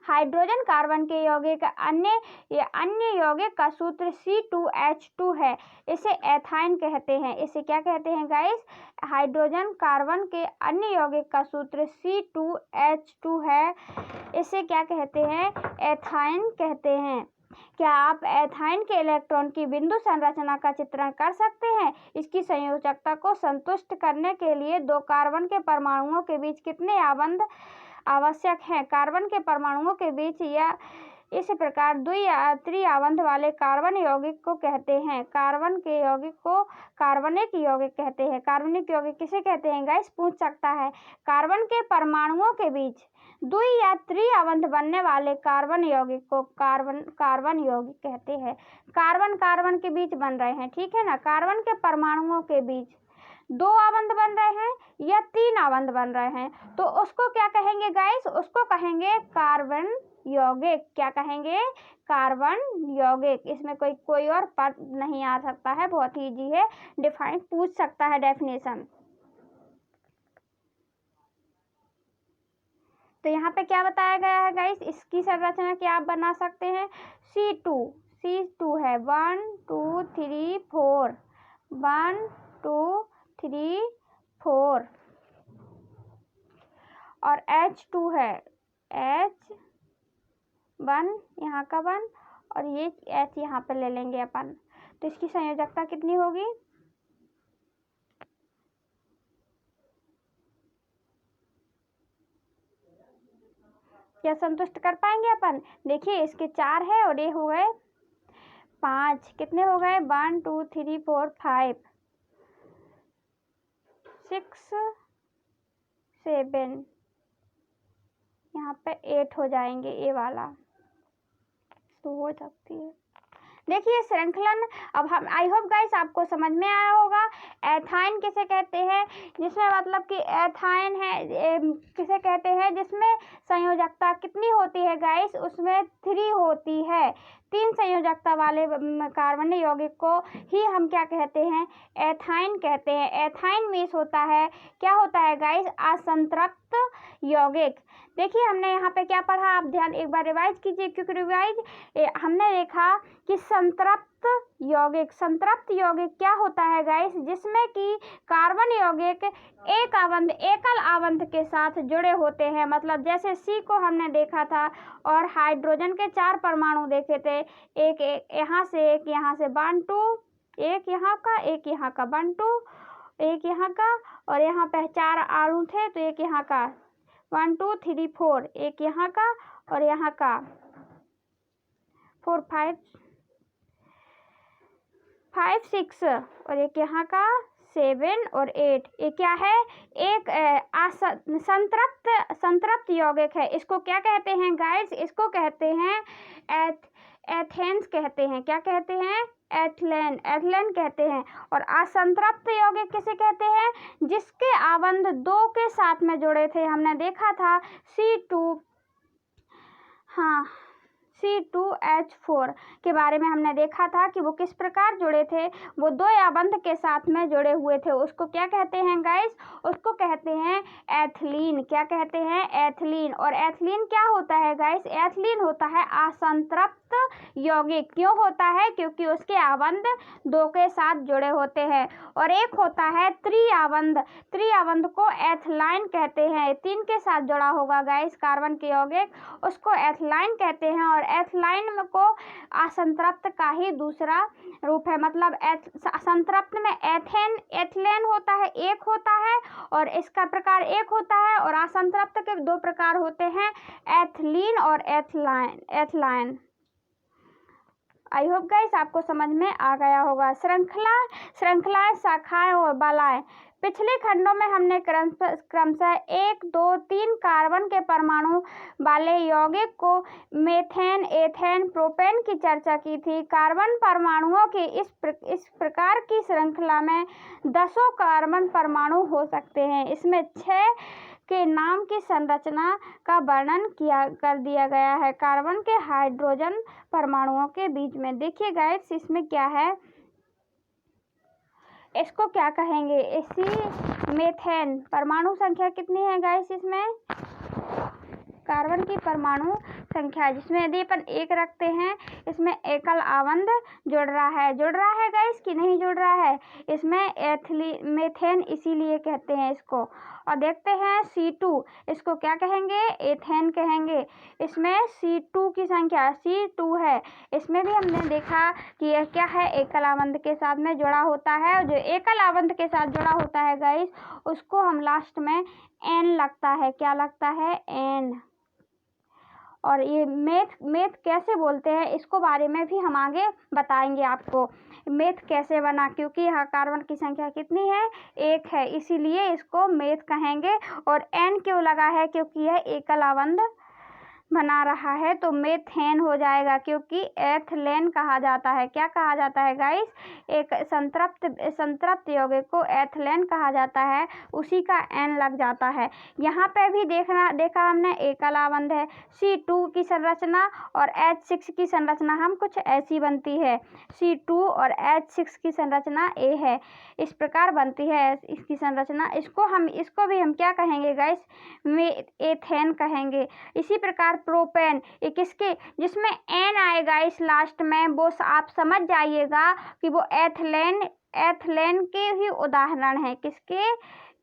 हाइड्रोजन कार्बन के यौगिक अन्य यौगिक का सूत्र C2H2 है। इसे एथाइन कहते हैं। इसे क्या कहते हैं गाइस? हाइड्रोजन कार्बन के अन्य यौगिक का सूत्र C2H2 है। इसे क्या कहते हैं? एथाइन कहते हैं। क्या आप एथाइन के इलेक्ट्रॉन की बिंदु संरचना का चित्रण कर सकते हैं? इसकी संयोजकता को संतुष्ट करने के लिए 2 कार्बन के परमाणुओं के बीच कितने आबंध आवश्यक हैं? कार्बन के परमाणुओं के बीच या इस प्रकार त्रि आबंध वाले कार्बन यौगिक को कहते हैं। कार्बन के यौगिक को कार्बनिक यौगिक कहते हैं। कार्बनिक यौगिक किसे कहते हैं गाइस? पूछ सकता है। कार्बन के परमाणुओं के बीच द्वि या त्रि आबंध बनने वाले कार्बन यौगिक को कार्बन यौगिक कहते हैं। कार्बन के बीच बन रहे हैं, ठीक है ना। कार्बन के परमाणुओं के बीच 2 आबंध बन रहे हैं या 3 आबंध बन रहे हैं, तो उसको क्या कहेंगे गाइस? उसको कहेंगे कार्बन यौगिक, क्या कहेंगे, कार्बन यौगिक। इसमें कोई और पद नहीं आ सकता है, बहुत ही इजी है, डिफाइन पूछ सकता है डेफिनेशन। तो यहाँ पे क्या बताया गया है गाइस, इसकी संरचना क्या आप बना सकते हैं, C2 है 1 2 3 4 1 2 3 4 और H2 है H1 यहाँ का 1 और ये H यहाँ पे ले लेंगे अपन। तो इसकी संयोजकता कितनी होगी, क्या संतुष्ट कर पाएंगे अपन, देखिए इसके 4 है और ये हो गए 5, कितने हो गए 1 2 3 4 5 6 7, यहाँ पे 8 हो जाएंगे, ये वाला तो हो सकती है। देखिए श्रृंखलन, अब हम आई होप गाइस आपको समझ में आया होगा। एथाइन किसे कहते हैं, जिसमें मतलब कि एथाइन है किसे कहते हैं, जिसमें संयोजकता कितनी होती है गाइस, उसमें 3 होती है। 3 संयोजकता वाले कार्बन यौगिक को ही हम क्या कहते हैं, एथाइन कहते हैं। एथाइन मीन्स होता है, क्या होता है गाइस, असंतृप्त यौगिक। देखिए हमने यहाँ पे क्या पढ़ा, आप ध्यान एक बार रिवाइज कीजिए, क्योंकि रिवाइज हमने देखा कि संतृप्त यौगिक क्या होता है गाइस, जिसमें कि कार्बन यौगिक एकल आवंत के साथ जुड़े होते हैं। मतलब जैसे C को हमने देखा था और हाइड्रोजन के 4 परमाणु देखे थे, एक यहाँ से, एक यहाँ से 1 2, एक यहाँ का, एक यहाँ का 1 2, एक यहाँ का, और यहाँ पे 4 अणु थे, तो एक यहाँ का 1 2 3 4, एक यहाँ का और यहाँ का 4 5 6 और एक यहाँ का 7 और 8। ये क्या है, एक संतृप्त यौगिक है। इसको क्या कहते हैं गाइस, इसको कहते हैं एथेन्स कहते हैं। क्या कहते हैं, एथलेन कहते हैं। और असंतृप्त यौगिक किसे कहते हैं, जिसके आवंध 2 के साथ में जुड़े थे। हमने देखा था C2H4 के बारे में हमने देखा था कि वो किस प्रकार जुड़े थे, वो 2 आवंध के साथ में जुड़े हुए थे। उसको क्या कहते हैं गाइस, उसको कहते हैं एथिलीन। क्या कहते हैं, एथिलीन। और एथिलीन क्या होता है गाइस, एथिलीन होता है असंतृप्त यौगिक। क्यों होता है, क्योंकि उसके आवंध 2 के साथ जुड़े होते हैं। और एक होता है त्रिआवंध को एथिलाइन कहते हैं। 3 के साथ जुड़ा होगा गाइस कार्बन के यौगिक, उसको एथिलाइन कहते हैं। और एथिलाइन को असंतृप्त का ही दूसरा रूप है। मतलब संतृप्त में एथिलेन होता है, एक होता है, और इसका प्रकार एक होता है। और असंतृप्त के 2 प्रकार होते हैं, एथिलीन और एथिलाइन। आई होप गाइस आपको समझ में आ गया होगा। श्रृंखलाएं, शाखाएं और बालाएं। पिछले खंडों में हमने क्रमशः 1 2 3 कार्बन के परमाणु वाले यौगिक को मेथेन, एथेन, प्रोपेन की चर्चा की थी। कार्बन परमाणुओं की इस प्रकार की श्रृंखला में 10 कार्बन परमाणु हो सकते हैं। इसमें 6 के नाम की संरचना का वर्णन कर दिया गया है कार्बन के हाइड्रोजन परमाणुओं के बीच में। देखिए गाइस इसमें क्या है, इसको क्या कहेंगे, इसी मेथेन परमाणु संख्या कितनी है गाइस, इसमें कार्बन की परमाणु संख्या, जिसमें यदि अपन 1 रखते हैं, इसमें एकल आवंध जुड़ रहा है गाइस कि नहीं जुड़ रहा है, इसमें मेथेन इसीलिए कहते हैं इसको। और देखते हैं C2, इसको क्या कहेंगे, एथेन कहेंगे। इसमें C2 की संख्या C2 है। इसमें भी हमने देखा कि यह क्या है, एकल आवंध के साथ में जुड़ा होता है। और जो एकल आवंध के साथ जुड़ा होता है गाइस, उसको हम लास्ट में N लगता है, क्या लगता है, N। और ये मेथ कैसे बोलते हैं, इसको बारे में भी हम आगे बताएंगे आपको, मेथ कैसे बना, क्योंकि यहाँ कार्बन की संख्या कितनी है, 1 है, इसीलिए इसको मेथ कहेंगे। और N क्यों लगा है, क्योंकि यह एकल आवंध बना रहा है तो मेथेन हो जाएगा, क्योंकि एथलेन कहा जाता है। क्या कहा जाता है गाइस? एक संतृप्त यौगिक को एथलेन कहा जाता है, उसी का एन लग जाता है। यहाँ पे भी देखा हमने एकल आबंध है। C2 की संरचना और H6 की संरचना हम कुछ ऐसी बनती है। C2 और H6 की संरचना A है, इस प्रकार बनती है इसकी संरचना। इसको भी हम क्या कहेंगे गाइस? एथेन कहेंगे। इसी प्रकार प्रोपेन, एक इसके जिसमें एन आएगा इस लास्ट में, वो आप समझ जाइएगा कि वो एथलेन के ही उदाहरण है। किसके?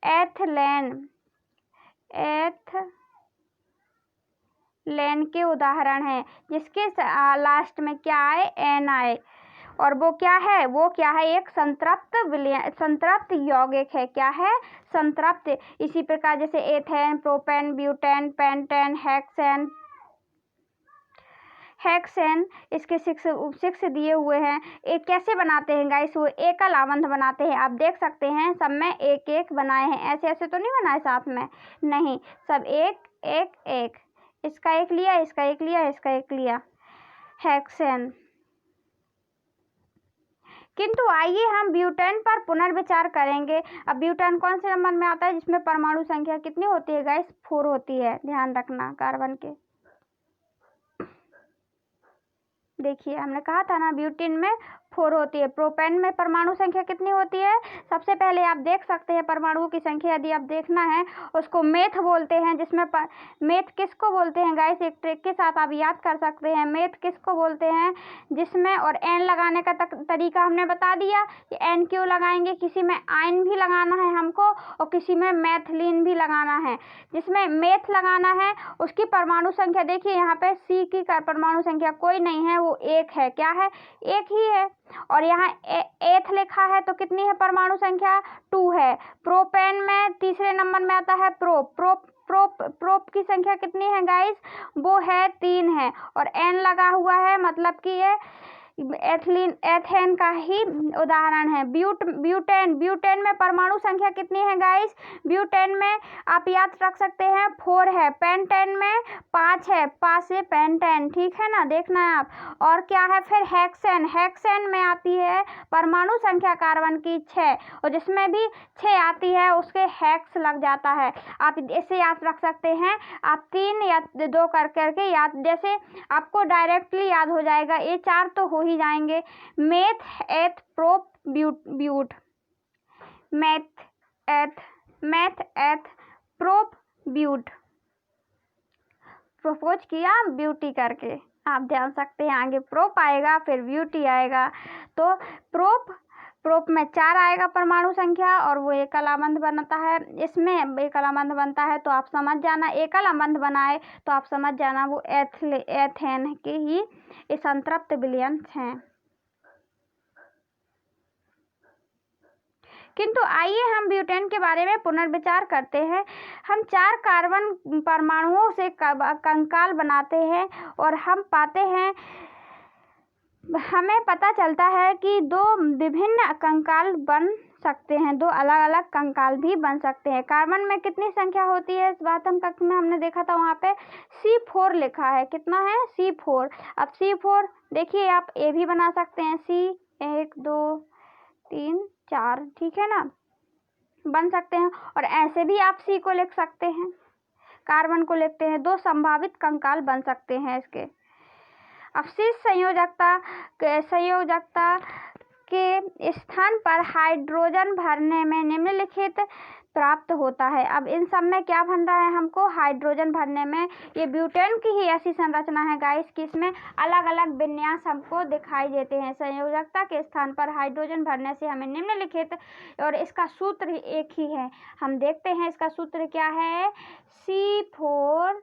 एथलेन के उदाहरण है, जिसके लास्ट में क्या आए? एन आए। और वो क्या है? एक संतृप्त यौगिक है। क्या है? संतृप्त। इसी प्रकार जैसे ethane, propane, butane, pentane, hexane, इसके 6 दिए हुए हैं। एक कैसे बनाते हैं गाइस? वो एकल आबंध बनाते हैं। आप देख सकते हैं सब में एक एक बनाए हैं, ऐसे तो नहीं बनाए साथ में, नहीं, सब एक। इसका एक लिया, इसका एक लिया, इसका एक लिया, हेक्सेन। किंतु आइए हम ब्यूटेन पर पुनर्विचार करेंगे। अब ब्यूटेन कौन से नंबर में आता है जिसमें परमाणु संख्या कितनी होती है गाइस? 4 होती है। ध्यान रखना कार्बन के। देखिए हमने कहा था ना ब्यूटेन में 4 होती है। प्रोपेन में परमाणु संख्या कितनी होती है? सबसे पहले आप देख सकते हैं परमाणुओं की संख्या, यदि आप देखना है उसको मेथ बोलते हैं, जिसमें मेथ किसको बोलते हैं गाइस? एक ट्रिक के साथ आप याद कर सकते हैं मेथ किसको बोलते हैं, जिसमें, और एन लगाने का तरीका हमने बता दिया कि एन क्यों लगाएंगे, किसी में आयन भी लगाना है हमको और किसी में मैथिलीन भी लगाना है। जिसमें मेथ लगाना है उसकी परमाणु संख्या देखिए, यहाँ पे सी की परमाणु संख्या कोई नहीं है, वो 1 है। क्या है? 1 ही है। और यहाँ एथ लिखा है तो कितनी है परमाणु संख्या? 2 है। प्रोपेन में तीसरे नंबर में आता है प्रोप की संख्या कितनी है गाइस? वो है 3 है। और एन लगा हुआ है, मतलब कि ये एथेन का ही उदाहरण है। ब्यूटेन में परमाणु संख्या कितनी है गाइस? ब्यूटेन में आप याद रख सकते हैं 4 है। पेंटेन में 5 है, 5 से पेंटेन, ठीक है ना, देखना है आप। और क्या है फिर? हेक्सेन में आती है परमाणु संख्या कार्बन की 6, और जिसमें भी 6 आती है उसके हेक्स लग जाता है। आप इसे याद रख सकते हैं, आप 3 या 2 करके याद, जैसे आपको डायरेक्टली याद हो जाएगा। ये 4 तो हो ही जाएंगे। मेथ, एथ, प्रोप, ब्यूट। मेथ, एथ, प्रोप, ब्यूट। प्रपोज किया ब्यूटी करके, आप ध्यान सकते हैं आगे प्रोप आएगा फिर ब्यूटी आएगा। तो प्रोप में 4 आएगा परमाणु संख्या, और वो एकल आबंध बनता है। इसमें एकल आबंध बनता है तो आप समझ जाना, एकल आबंध बनाए तो आप समझ जाना वो एथेन के ही संतृप्त विलयन हैं। किंतु आइए हम ब्यूटेन के बारे में पुनर्विचार करते हैं। हम 4 कार्बन परमाणुओं से कंकाल बनाते हैं और हम पाते हैं, हमें पता चलता है कि 2 विभिन्न कंकाल बन सकते हैं, 2 अलग अलग कंकाल भी बन सकते हैं। कार्बन में कितनी संख्या होती है? इस बात कक्षा में हमने देखा था, वहाँ पे C4 लिखा है। कितना है? C4। अब C4 देखिए, आप ए भी बना सकते हैं, C 1 2 3 4, ठीक है ना, बन सकते हैं। और ऐसे भी आप C को लिख सकते हैं, कार्बन को लिखते हैं। 2 संभावित कंकाल बन सकते हैं इसके। अवशिष्ट संयोजकता के स्थान पर हाइड्रोजन भरने में निम्नलिखित प्राप्त होता है। अब इन सब में क्या बन रहा है हमको? हाइड्रोजन भरने में। ये ब्यूटेन की ही ऐसी संरचना है गाइस कि इसमें अलग अलग विन्यास हमको दिखाई देते हैं। संयोजकता के स्थान पर हाइड्रोजन भरने से हमें निम्नलिखित, और इसका सूत्र एक ही है, हम देखते हैं इसका सूत्र क्या है। C4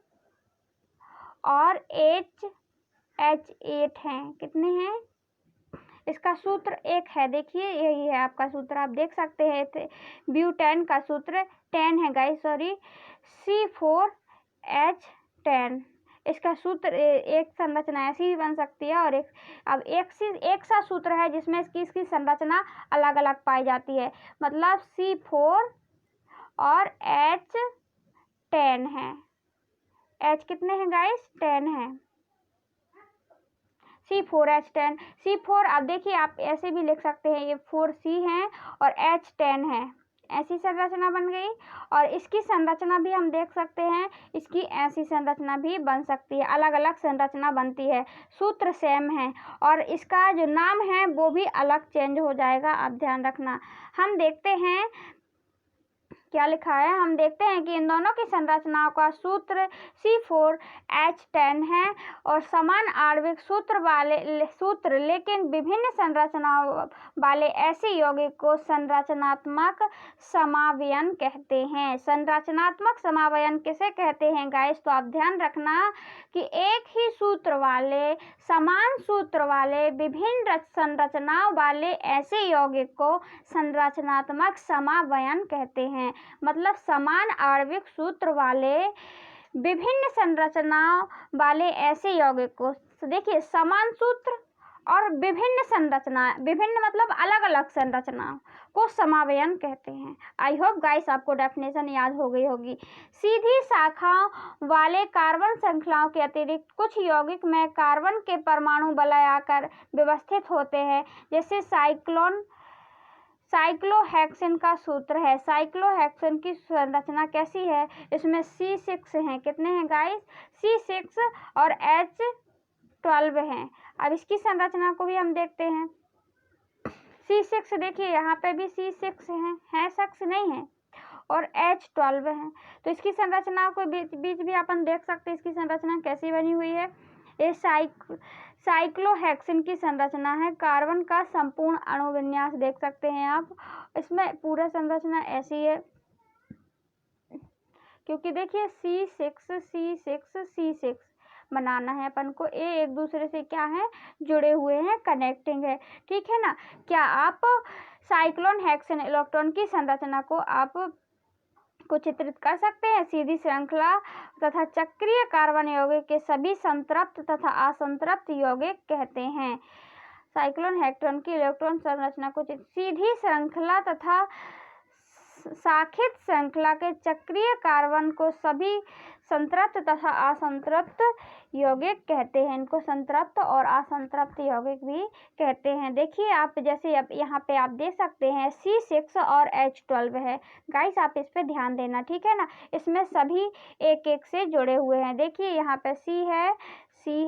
और H8 हैं। कितने हैं? इसका सूत्र एक है, देखिए यही है आपका सूत्र, आप देख सकते हैं। ब्यूटेन का सूत्र 10 है गाइस, सॉरी, C4H10। इसका सूत्र एक संरचना ऐसी भी बन सकती है, और एक सा सूत्र है जिसमें इसकी संरचना अलग अलग पाई जाती है। मतलब C4 और H10 है, H कितने हैं गाइस? 10 है। C4H10, C4 अब देखिए आप ऐसे भी लिख सकते हैं, ये 4C है और H 10 है, ऐसी संरचना बन गई। और इसकी संरचना भी हम देख सकते हैं, इसकी ऐसी संरचना भी बन सकती है, अलग अलग संरचना बनती है, सूत्र सेम है और इसका जो नाम है वो भी अलग चेंज हो जाएगा, आप ध्यान रखना। हम देखते हैं क्या लिखा है, हम देखते हैं कि इन दोनों की संरचनाओं का सूत्र C4H10 है और समान आणविक सूत्र लेकिन विभिन्न संरचनाओं वाले ऐसे यौगिक को संरचनात्मक समावयन कहते हैं। संरचनात्मक समावयन किसे कहते हैं गाइस? तो आप ध्यान रखना कि एक ही सूत्र वाले, समान सूत्र वाले, विभिन्न संरचनाओं वाले ऐसे यौगिक को संरचनात्मक समावयन कहते हैं। मतलब समान आणविक सूत्र वाले, विभिन्न संरचनाओं वाले ऐसे यौगिक को, देखिए समान सूत्र और विभिन्न संरचना, विभिन्न मतलब अलग अलग संरचनाओं को समावयन कहते हैं। आई होप गाइस आपको डेफिनेशन याद हो गई होगी। सीधी शाखाओं वाले कार्बन श्रृंखलाओं के अतिरिक्त कुछ यौगिक में कार्बन के परमाणु वलय आकर व्यवस्थित होते हैं, जैसे साइक्लोहेक्सेन का सूत्र है। साइक्लोहेक्सेन की संरचना कैसी है? इसमें C6 हैं, कितने हैं गाइस? C6 और H12 हैं। अब इसकी संरचना को भी हम देखते हैं। C6 देखिए यहाँ पे भी C6 है 6 नहीं है, और H12 है, तो इसकी संरचना को बीच भी अपन देख सकते हैं इसकी संरचना कैसी बनी हुई है। ये साइक्लोहेक्सेन की संरचना है, कार्बन का संपूर्ण अणु विन्यास देख सकते हैं आप, इसमें पूरा संरचना ऐसी है, क्योंकि देखिए C6 बनाना है अपन को, ये एक दूसरे से क्या है? जुड़े हुए हैं, कनेक्टिंग है, ठीक है ना। क्या आप साइक्लोहेक्सेन इलेक्ट्रॉन की संरचना को आप को चित्रित कर सकते हैं? सीधी श्रृंखला तथा चक्रीय कार्बन यौगिक के सभी संतृप्त तथा असंतृप्त यौगिक कहते हैं। साइक्लोहेक्सेन की इलेक्ट्रॉन संरचना को सीधी श्रृंखला तथा शाखित श्रृंखला के चक्रीय कार्बन को सभी संतृप्त तथा असंतृप्त यौगिक कहते हैं। इनको संतृप्त और असंतृप्त यौगिक भी कहते हैं। देखिए आप जैसे अब यहाँ पे आप देख सकते हैं C6 और H12 है गाइस, आप इस पे ध्यान देना, ठीक है ना। इसमें सभी एक एक से जुड़े हुए हैं। देखिए यहाँ पे C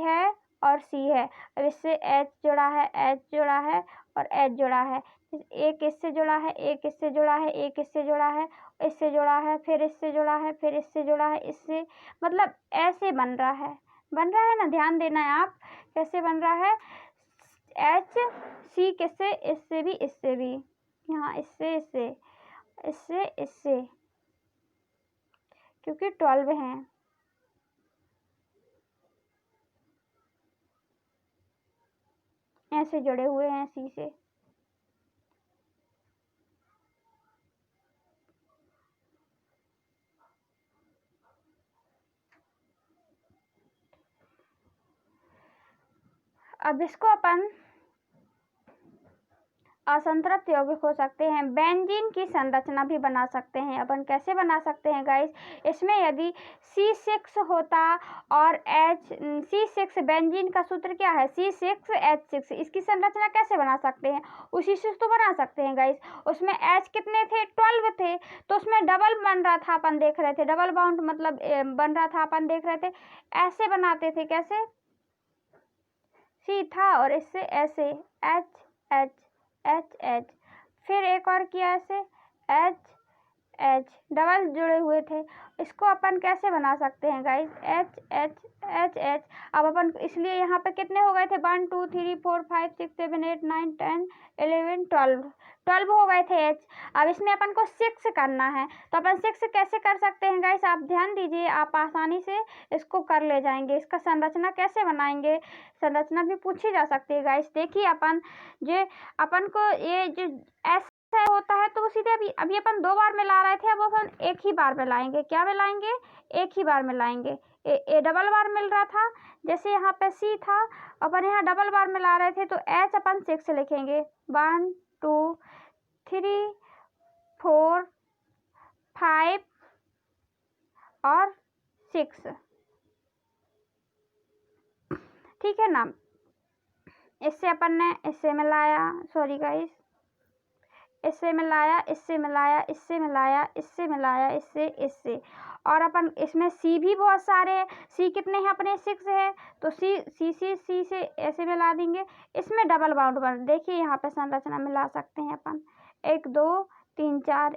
है और C है, अब इससे H जुड़ा है, H जुड़ा है और H जुड़ा है, एक इससे जुड़ा है, एक इससे जुड़ा है, एक इससे जुड़ा है, इससे जुड़ा है, फिर इससे जुड़ा है, फिर इससे जुड़ा है, इससे, मतलब ऐसे बन रहा है ना, ध्यान देना है आप कैसे बन रहा है। H C किससे? इससे भी, इससे भी, यहाँ इससे क्योंकि 12 हैं। ऐसे जुड़े हुए हैं C से। अब इसको अपन असंतृप्त यौगिक हो सकते हैं। बेंजीन की संरचना भी बना सकते हैं अपन। कैसे बना सकते हैं गाइस? इसमें यदि C6 होता और C6, बेंजीन का सूत्र क्या है? C6H6। इसकी संरचना कैसे बना सकते हैं? उसी से तो बना सकते हैं गाइस। उसमें H कितने थे? 12 थे, तो उसमें डबल बन रहा था, अपन देख रहे थे, डबल बाउंड मतलब बन रहा था, अपन देख रहे थे। ऐसे बनाते थे, कैसे? C था और इससे ऐसे H, फिर एक और किया ऐसे H, डबल जुड़े हुए थे। इसको अपन कैसे बना सकते हैं गाइस? H। अब अपन इसलिए यहाँ पे कितने हो गए थे? 1 2 3 4 5 6 7 8 9 10 11 12 हो गए थे H। अब इसमें अपन को 6 करना है, तो अपन 6 कैसे कर सकते हैं गाइस? आप ध्यान दीजिए, आप आसानी से इसको कर ले जाएंगे। इसका संरचना कैसे बनाएंगे? संरचना भी पूछी जा सकती है गाइस। देखिए अपन को ये जो ऐसा होता है तो वो सीधे अभी अपन 2 बार मिला रहे थे, अब अपन एक ही बार मिलाएंगे। क्या मिलाएंगे? एक ही बार मिलाएंगे। ए डबल बार मिल रहा था, जैसे यहाँ पे C था, अपन यहाँ डबल बार मिला रहे थे, तो H अपन 6 लिखेंगे। 1 2 3 4 5 और 6, ठीक है ना। इससे अपन ने इससे मिलाया, सॉरी गाइस, इससे मिलाया, इससे मिलाया, इससे मिलाया, इससे मिलाया, इससे और अपन इसमें सी भी बहुत सारे हैं। सी कितने हैं अपने 6 है, तो सी से ऐसे मिला देंगे। इसमें डबल बॉन्ड बन, देखिए यहाँ पे संरचना मिला सकते हैं अपन 1 2 3 4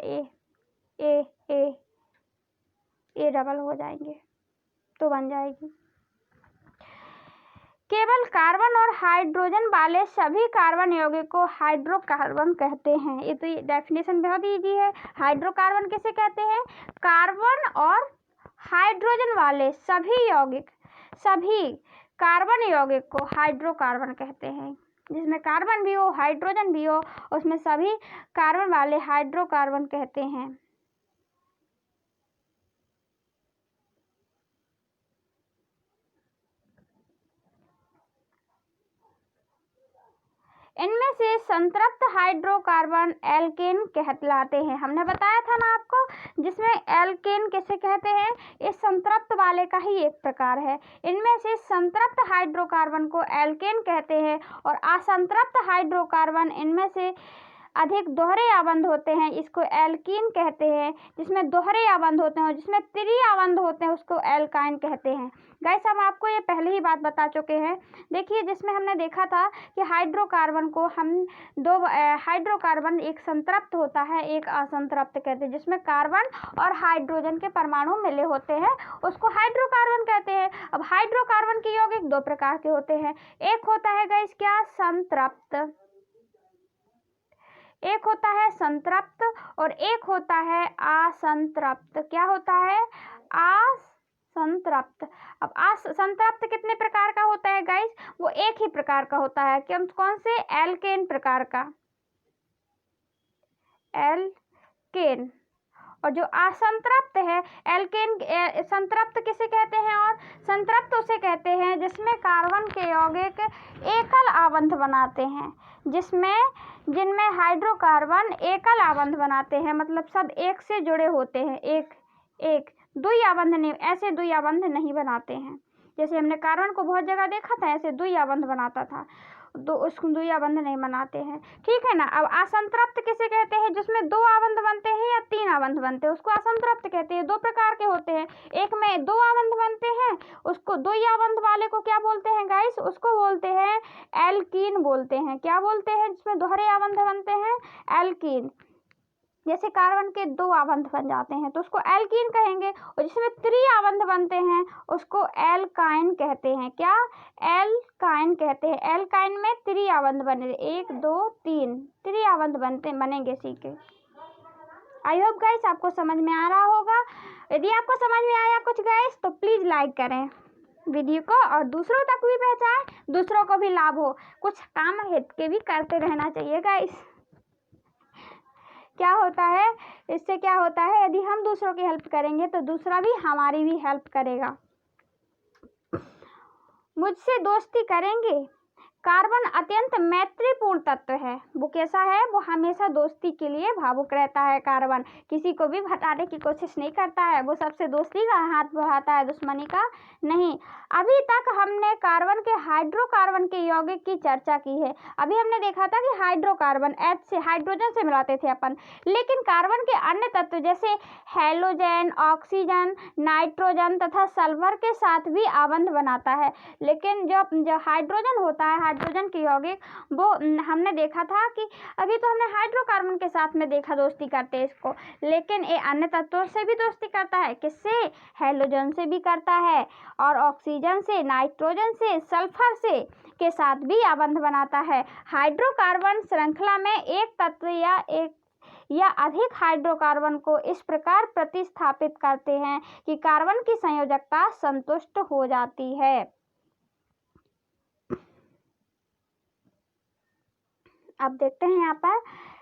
ए डबल हो जाएंगे तो बन जाएगी। केवल कार्बन और हाइड्रोजन वाले सभी कार्बन यौगिक को हाइड्रोकार्बन कहते हैं। ये तो डेफिनेशन बहुत इजी है। हाइड्रोकार्बन किसे कहते हैं? कार्बन और हाइड्रोजन वाले सभी यौगिक, सभी कार्बन यौगिक को हाइड्रोकार्बन कहते हैं। जिसमें कार्बन भी हो, हाइड्रोजन भी हो, उसमें सभी कार्बन वाले हाइड्रोकार्बन कहते हैं। इनमें से संतृप्त हाइड्रोकार्बन एल्केन कहलाते हैं। हमने बताया था ना आपको, जिसमें एल्केन किसे कहते हैं? इस संतृप्त वाले का ही एक प्रकार है। इनमें से संतृप्त हाइड्रोकार्बन को एल्केन कहते हैं और असंतृप्त हाइड्रोकार्बन इनमें से अधिक दोहरे आबंध होते हैं, इसको एल्कीन कहते हैं। जिसमें दोहरे आबंध होते हैं, जिसमें त्रि आबंध होते हैं, उसको एल्काइन कहते हैं। गाइस हम आपको ये पहले ही बात बता चुके हैं। देखिए जिसमें हमने देखा था कि हाइड्रोकार्बन को हम दो हाइड्रोकार्बन एक संतृप्त होता है, एक असंतृप्त कहते हैं। जिसमें कार्बन और हाइड्रोजन के परमाणु मिले होते हैं, उसको हाइड्रोकार्बन कहते हैं। अब हाइड्रोकार्बन के यौगिक 2 प्रकार के होते हैं। एक होता है गाइस क्या? संतृप्त। एक होता है संतृप्त और एक होता है असंतृप्त। क्या होता है? असंतृप्त। अब असंतृप्त कितने प्रकार का होता है गाइस? वो एक ही प्रकार का होता है। कौन से? एल्केन प्रकार का, एल्केन। और जो असंतृप्त है एल्केन, संतृप्त किसे कहते हैं? और संतृप्त उसे कहते हैं जिसमें कार्बन के यौगिक एकल आबंध बनाते हैं, जिनमें हाइड्रोकार्बन एकल आबंध बनाते हैं, मतलब सब एक से जुड़े होते हैं, एक द्वि आबंध नहीं, ऐसे द्वि आबंध नहीं बनाते हैं। जैसे हमने कार्बन को बहुत जगह देखा था ऐसे द्वि आबंध बनाता था, तो उसको द्वि आबंध नहीं बनाते हैं। ठीक है ना। अब असंतृप्त किसे कहते हैं? जिसमें 2 आबंध बनते हैं या 3 आबंध बनते हैं, उसको असंतृप्त कहते हैं। 2 प्रकार के होते हैं, एक में 2 आबंध बनते हैं, उसको द्वि आबंध वाले को क्या बोलते हैं गाइस? उसको बोलते हैं एल्कीन बोलते हैं। क्या बोलते हैं? जिसमें दोहरे आबंध बनते हैं, एल्कीन। जैसे कार्बन के 2 आबंध बन जाते हैं तो उसको एल्कीन कहेंगे, और जिसमें त्रि आबंध बनते हैं उसको एल्काइन कहते हैं। क्या? एल्काइन कहते हैं। एल्काइन में त्रि आबंध बने, 1 2 3 त्रि आबंध बनेंगे सी के। आई होप गाइस आपको समझ में आ रहा होगा। यदि आपको समझ में आया कुछ गाइस तो प्लीज लाइक करें वीडियो को और दूसरों तक भी पहुंचाएं, दूसरों को भी लाभ हो। कुछ काम हित के भी करते रहना चाहिए गाइस। क्या होता है इससे? क्या होता है यदि हम दूसरों की हेल्प करेंगे तो दूसरा भी हमारी भी हेल्प करेगा। मुझसे दोस्ती करेंगे। कार्बन अत्यंत मैत्रीपूर्ण तत्व है। वो कैसा है? वो हमेशा दोस्ती के लिए भावुक रहता है। कार्बन किसी को भी हटाने की कोशिश नहीं करता है, वो सबसे दोस्ती का हाथ बढ़ाता है, दुश्मनी का नहीं। अभी तक हमने कार्बन के हाइड्रोकार्बन के यौगिक की चर्चा की है। अभी हमने देखा था कि हाइड्रोकार्बन H से हाइड्रोजन से मिलाते थे अपन, लेकिन कार्बन के अन्य तत्व जैसे हेलोजन, ऑक्सीजन, नाइट्रोजन तथा सल्फर के साथ भी आबंध बनाता है। लेकिन जो हाइड्रोजन होता है, हाइड्रोजन के यौगिक, वो हमने देखा था कि अभी तो हमने हाइड्रोकार्बन के साथ में देखा दोस्ती करते हैं इसको, लेकिन ये अन्य तत्वों से भी दोस्ती करता है। किससे? हेलोजन से भी करता है, और ऑक्सीजन से, नाइट्रोजन से, सल्फर से के साथ भी आबंध बनाता है। हाइड्रोकार्बन श्रृंखला में एक तत्व या अधिक हाइड्रोकार्बन को इस प्रकार प्रतिस्थापित करते हैं कि कार्बन की संयोजकता संतुष्ट हो जाती है। अब देखते हैं यहाँ पर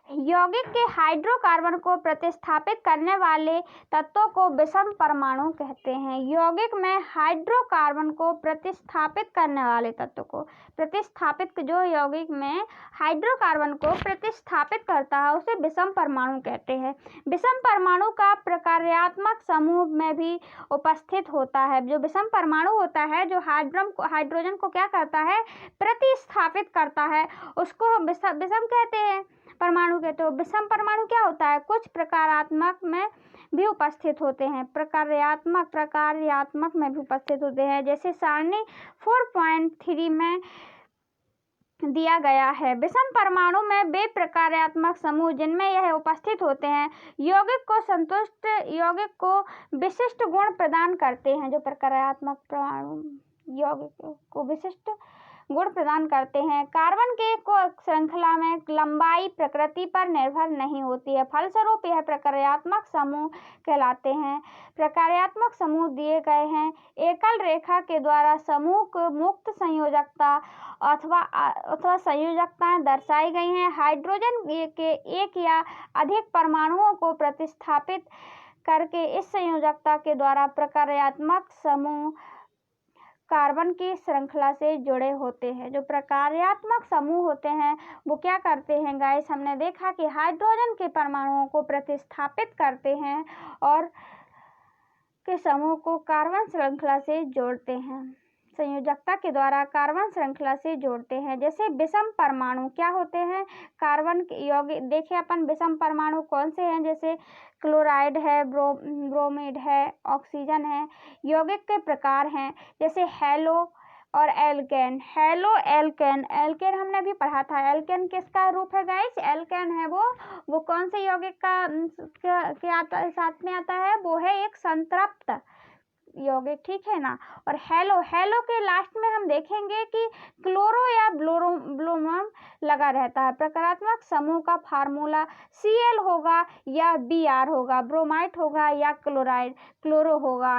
यौगिक के हाइड्रोकार्बन को प्रतिस्थापित करने वाले तत्वों को विषम परमाणु कहते हैं। यौगिक में हाइड्रोकार्बन को प्रतिस्थापित करने वाले तत्व को जो यौगिक में हाइड्रोकार्बन को प्रतिस्थापित करता है उसे विषम परमाणु कहते हैं। विषम परमाणु का प्रकार्यात्मक समूह में भी उपस्थित होता है। जो विषम परमाणु होता है, जो हाइड्रोजन को क्या करता है, प्रतिस्थापित करता है, उसको विषम कहते हैं, परमाणु कहते हो। विषम परमाणु क्या होता है, कुछ प्रकारात्मक में भी उपस्थित होते हैं, प्रकार्यात्मक में भी उपस्थित होते हैं, जैसे सारणी 4.3 में दिया गया है। विषम परमाणु में वे प्रकार्यात्मक समूह जिनमें यह उपस्थित होते हैं यौगिक को विशिष्ट गुण प्रदान करते हैं। जो प्रकार्यात्मक परमाणु यौगिक को विशिष्ट गुण प्रदान करते हैं। कार्बन के श्रृंखला में लंबाई प्रकृति पर निर्भर नहीं होती है, फलस्वरूप यह प्रकार्यात्मक समूह कहलाते हैं। प्रकार्यात्मक समूह दिए गए हैं। एकल रेखा के द्वारा समूह को मुक्त संयोजकता अथवा संयोजकताएं दर्शाई गई हैं। हाइड्रोजन के एक या अधिक परमाणुओं को प्रतिस्थापित करके इस संयोजकता के द्वारा प्रकार्यात्मक समूह कार्बन की श्रृंखला से जुड़े होते हैं। जो प्रकार्यात्मक समूह होते हैं वो क्या करते हैं गाइस, हमने देखा कि हाइड्रोजन के परमाणुओं को प्रतिस्थापित करते हैं और के समूह को कार्बन श्रृंखला से जोड़ते हैं, संयोजकता के द्वारा कार्बन श्रृंखला से जोड़ते हैं। जैसे विषम परमाणु क्या होते हैं, कार्बन के यौगिक देखिए अपन विषम परमाणु कौन से हैं, जैसे क्लोराइड है, ब्रोमीड है, ऑक्सीजन है। यौगिक के प्रकार हैं जैसे हेलो और एल्केन। एल्केन हमने भी पढ़ा था। एल्केन किसका रूप है गाइस, एल्केन है वो कौन से यौगिक का साथ में आता है, वो है एक संतृप्त यौगिक, ठीक है ना। और हेलो के लास्ट में हम देखेंगे कि क्लोरो या ब्रोमोन लगा रहता है। प्रकारात्मक समूह का फार्मूला Cl होगा या Br होगा, ब्रोमाइड होगा या क्लोरो होगा,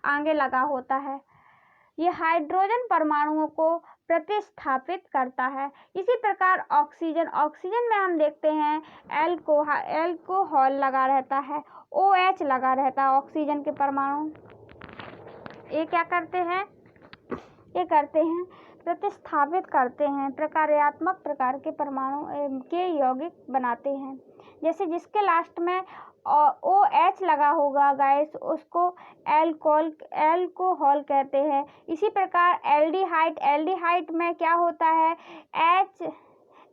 आगे लगा होता है। ये हाइड्रोजन परमाणुओं को प्रतिस्थापित करता है। इसी प्रकार ऑक्सीजन में हम देखते हैं एल्कोहल लगा रहता है, OH लगा रहता है। ऑक्सीजन के परमाणु ये क्या करते हैं, प्रतिस्थापित करते हैं, प्रकार्यात्मक प्रकार के परमाणु के यौगिक बनाते हैं। जैसे जिसके लास्ट में OH लगा होगा गाइस उसको एल्कोहल कहते हैं। इसी प्रकार एल्डिहाइड में क्या होता है,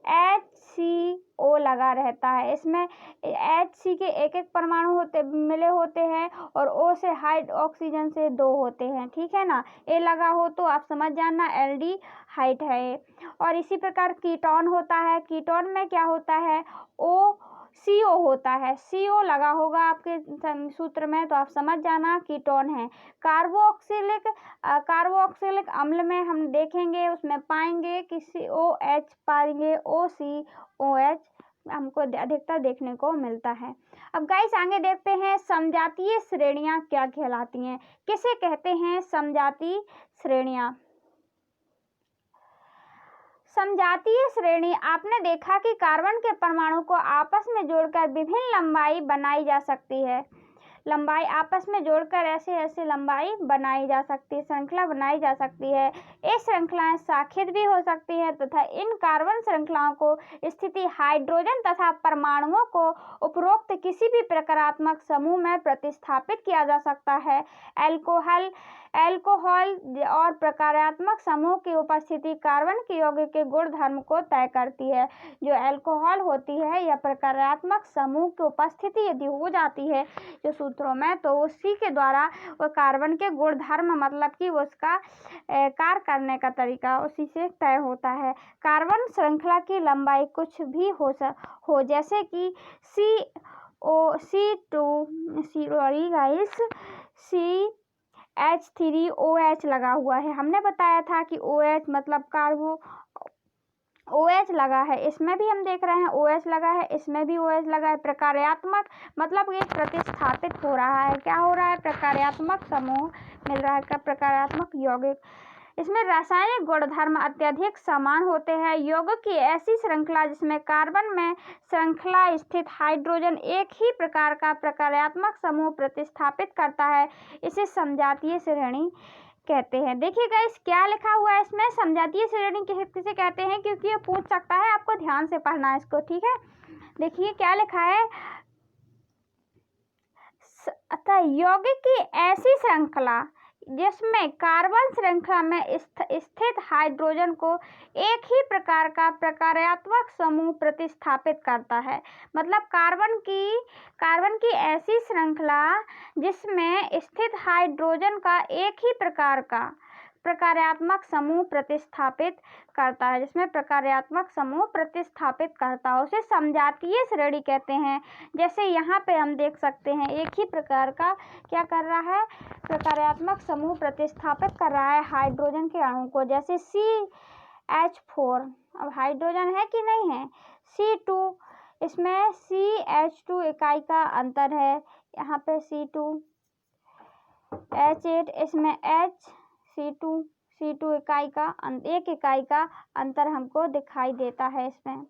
HCO लगा रहता है। इसमें HC के एक परमाणु मिले होते हैं और O से ऑक्सीजन से 2 होते हैं, ठीक है ना। ए लगा हो तो आप समझ जाना एल्डिहाइड है। और इसी प्रकार कीटोन होता है। कीटोन में क्या होता है, CO होता है। CO लगा होगा आपके सूत्र में तो आप समझ जाना कीटोन है। कार्बोक्सिलिक अम्ल में हम देखेंगे, उसमें पाएंगे कि COH पाएंगे, OCOH हमको अधिकतर देखने को मिलता है। अब गाइस आगे देखते हैं समजातीय श्रेणियां क्या कहलाती हैं, किसे कहते हैं समजातीय श्रेणियां। समजातीय श्रेणी, आपने देखा कि कार्बन के परमाणु को आपस में जोड़कर विभिन्न लंबाई बनाई जा सकती है। लंबाई आपस में जोड़कर ऐसे लंबाई बनाई जा सकती है, श्रृंखला बनाई जा सकती है। ये श्रृंखलाएं शाखित भी हो सकती हैं तथा इन कार्बन श्रृंखलाओं को स्थिति हाइड्रोजन तथा परमाणुओं को उपरोक्त किसी भी प्रकारात्मक समूह में प्रतिस्थापित किया जा सकता है। एल्कोहल और प्रकारात्मक समूह की उपस्थिति कार्बन के यौगिक के गुण धर्म को तय करती है। जो एल्कोहल होती है या प्रकारात्मक समूह की उपस्थिति यदि हो जाती है जो सूत्रों में, तो उसी के द्वारा वो कार्बन के गुण धर्म मतलब कि उसका कार्य करने का तरीका उसी से तय होता है। कार्बन श्रृंखला की लंबाई कुछ भी हो जैसे कि CH3OH लगा हुआ है। हमने बताया था कि OH मतलब OH लगा है, इसमें भी हम देख रहे हैं OH लगा है, इसमें भी OH लगा है। प्रकार्यात्मक मतलब ये प्रतिस्थापित हो रहा है, क्या हो रहा है, प्रकार्यात्मक समूह मिल रहा है, प्रकार्यात्मक यौगिक इसमें रासायनिक गुणधर्म अत्यधिक समान होते हैं। यौगिक की ऐसी श्रृंखला जिसमें कार्बन में श्रृंखला स्थित हाइड्रोजन एक ही प्रकार का प्रकार्यात्मक समूह प्रतिस्थापित करता है, इसे समजातीय श्रेणी कहते हैं। देखिए गाइस क्या लिखा हुआ है इसमें, समजातीय श्रेणी किसे कहते हैं, क्योंकि ये पूछ सकता है, आपको ध्यान से पढ़ना है इसको, ठीक है। देखिए क्या लिखा है, अतः यौगिक की ऐसी श्रृंखला जिसमें कार्बन श्रृंखला में स्थित हाइड्रोजन को एक ही प्रकार का प्रकार्यात्मक समूह प्रतिस्थापित करता है। मतलब कार्बन की ऐसी श्रृंखला जिसमें स्थित हाइड्रोजन का एक ही प्रकार का प्रकार्यात्मक समूह प्रतिस्थापित करता है, जिसमें प्रकार्यात्मक समूह प्रतिस्थापित करता है, उसे समजातीय श्रेणी कहते हैं। जैसे यहाँ पे हम देख सकते हैं एक ही प्रकार का क्या कर रहा है, प्रकार्यात्मक समूह प्रतिस्थापित कर रहा है हाइड्रोजन के अणु को। जैसे CH4, अब हाइड्रोजन है कि नहीं है, C2, इसमें CH2 इकाई का अंतर है, यहाँ पे C2, H8, इसमें C2 इकाई का एक इकाई का अंतर हमको दिखाई देता है इसमें,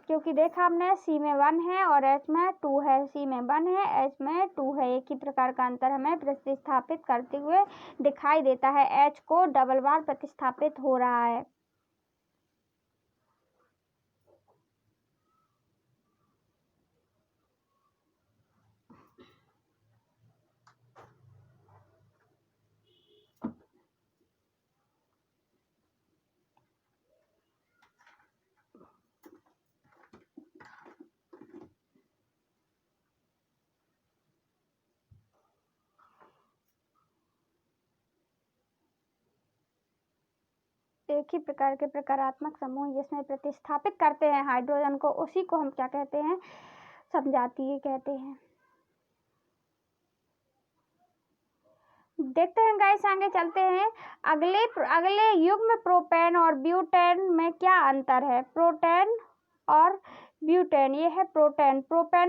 क्योंकि देखा हमने C में 1 है और H में 2 है, C में 1 है, H में 2 है, एक ही प्रकार का अंतर हमें प्रतिस्थापित करते हुए दिखाई देता है। H को डबल बार प्रतिस्थापित हो रहा है। एक ही प्रकार के प्रकारात्मक समूह जिसमें प्रतिस्थापित करते हैं हाइड्रोजन को, उसी को हम क्या कहते हैं, समजातीय कहते हैं। देखते हैं गाइस, आगे चलते हैं। अगले युग्म प्रोपेन और ब्यूटेन में क्या अंतर है। प्रोटेन और ब्यूटेन, ये है प्रोपेन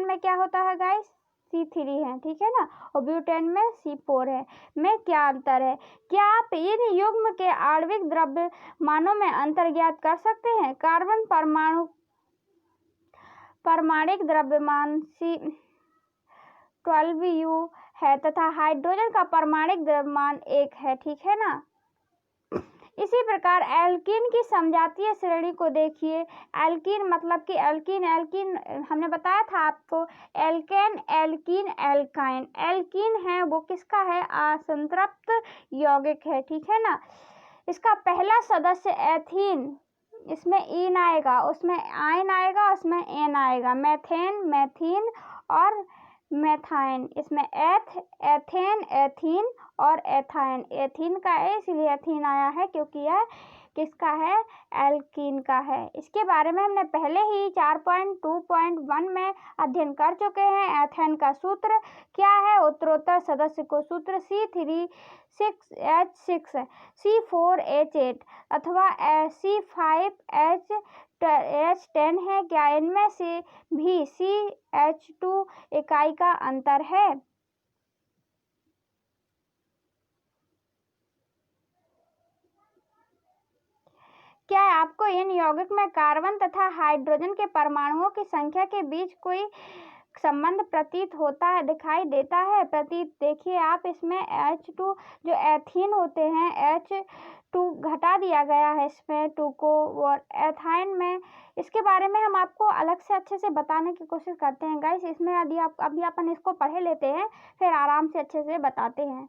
में क्या होता है गाइस, C3 है, ठीक है ना, और ब्यूटेन में C4 है। में क्या अंतर है, क्या आप इन युग्म के आणविक द्रव्यमानों में अंतर ज्ञात कर सकते हैं। कार्बन परमाणिक द्रव्यमान C12U है तथा हाइड्रोजन का परमाणिक द्रव्यमान 1 है, ठीक है ना। इसी प्रकार एल्कीन की समजातीय श्रेणी को देखिए। एल्कीन मतलब कि एल्कीन हमने बताया था आपको, एल्केन, एल्कीन, एल्काइन। एल्कीन है वो किसका है, असंतृप्त यौगिक है, ठीक है ना। इसका पहला सदस्य एथीन, इसमें ईन आएगा, उसमें आयन आएगा, उसमें एन आएगा। मेथेन, मेथीन और मेथाइन, इसमें एथेन, एथीन और एथाइन। एथीन का है इसलिए एथीन आया है, क्योंकि यह किसका है, एल्कीन का है। इसके बारे में हमने पहले ही 4.2.1 में अध्ययन कर चुके हैं। एथेन का सूत्र क्या है, उत्तरोत्तर सदस्य को सूत्र C3H6 C4H8 अथवा C5H10 है। क्या इनमें से भी CH2 इकाई का अंतर है। क्या आपको इन यौगिक में कार्बन तथा हाइड्रोजन के परमाणुओं की संख्या के बीच कोई संबंध प्रतीत होता है, दिखाई देता है। प्रतीत देखिए आप, इसमें H2 जो एथीन होते हैं, H2 घटा दिया गया है इसमें 2 को, और एथाइन में, इसके बारे में हम आपको अलग से अच्छे से बताने की कोशिश करते हैं गाइस। इसमें यदि आप अभी अपन इसको पढ़े लेते हैं, फिर आराम से अच्छे से बताते हैं।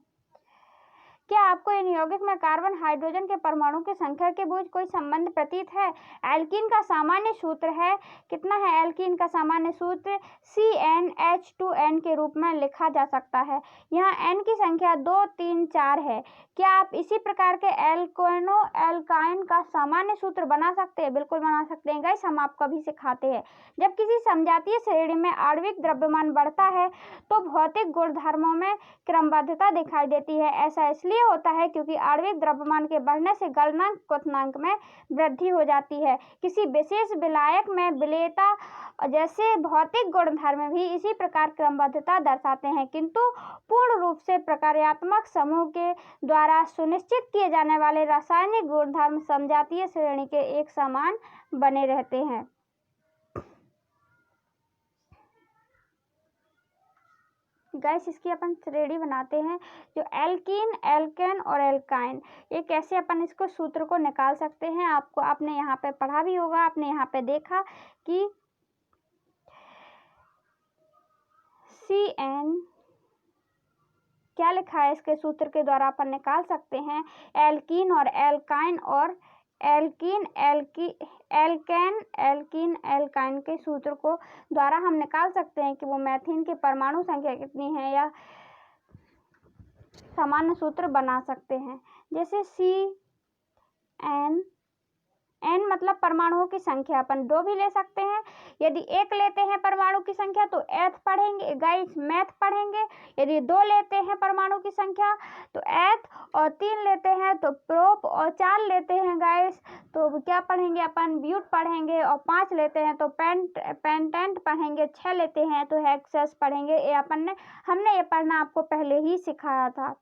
क्या आपको इन यौगिक में कार्बन हाइड्रोजन के परमाणु की संख्या के बीच कोई संबंध प्रतीत है। एल्कीन का सामान्य सूत्र है, कितना है, एल्कीन का सामान्य सूत्र CnH2n के रूप में लिखा जा सकता है। यहाँ n की संख्या 2, 3, 4 है। क्या आप इसी प्रकार के एल्केनो एल्काइन का सामान्य सूत्र बना सकते हैं। बिल्कुल बना सकते हैं गाइस, हम आपको अभी सिखाते हैं। जब किसी समजातीय श्रेणी में आणविक द्रव्यमान बढ़ता है तो भौतिक गुणधर्मों में क्रमबद्धता दिखाई देती है। ऐसा इसलिए इसलिए होता है क्योंकि आणविक द्रव्यमान के बढ़ने से गलनांक क्वथनांक में वृद्धि हो जाती है। किसी विशेष विलायक में विलेयता जैसे भौतिक गुणधर्म भी इसी प्रकार क्रमबद्धता दर्शाते हैं, किंतु पूर्ण रूप से प्रकार्यात्मक समूह के द्वारा सुनिश्चित किए जाने वाले रासायनिक गुणधर्म समजातीय श्रेणी के एक समान बने रहते हैं। गैस इसकी अपन श्रेणी बनाते हैं, जो एल्कीन, एल्केन और एल्काइन, ये कैसे अपन इसको सूत्र को निकाल सकते हैं। आपने यहाँ पे पढ़ा भी होगा, आपने यहाँ पे देखा कि CN क्या लिखा है, इसके सूत्र के द्वारा अपन निकाल सकते हैं एल्कीन और एल्काइन, और एल्कीन एल्केन एल्कीन एल्काइन के सूत्र को द्वारा हम निकाल सकते हैं कि वो मेथिन की परमाणु संख्या कितनी है, या सामान्य सूत्र बना सकते हैं। जैसे CN, N मतलब परमाणुओं की संख्या, अपन 2 भी ले सकते हैं। यदि 1 लेते हैं परमाणु की संख्या तो एथ पढ़ेंगे, गाइस मैथ पढ़ेंगे। यदि 2 लेते हैं परमाणु की संख्या तो एथ, और 3 लेते हैं तो प्रोप, और 4 लेते हैं गाइस तो क्या पढ़ेंगे अपन, ब्यूट पढ़ेंगे, और 5 लेते हैं तो पेंटेंट पढ़ेंगे, 6 लेते हैं तो हेक्सेस पढ़ेंगे। ये हमने ये पढ़ना आपको पहले ही सिखाया था।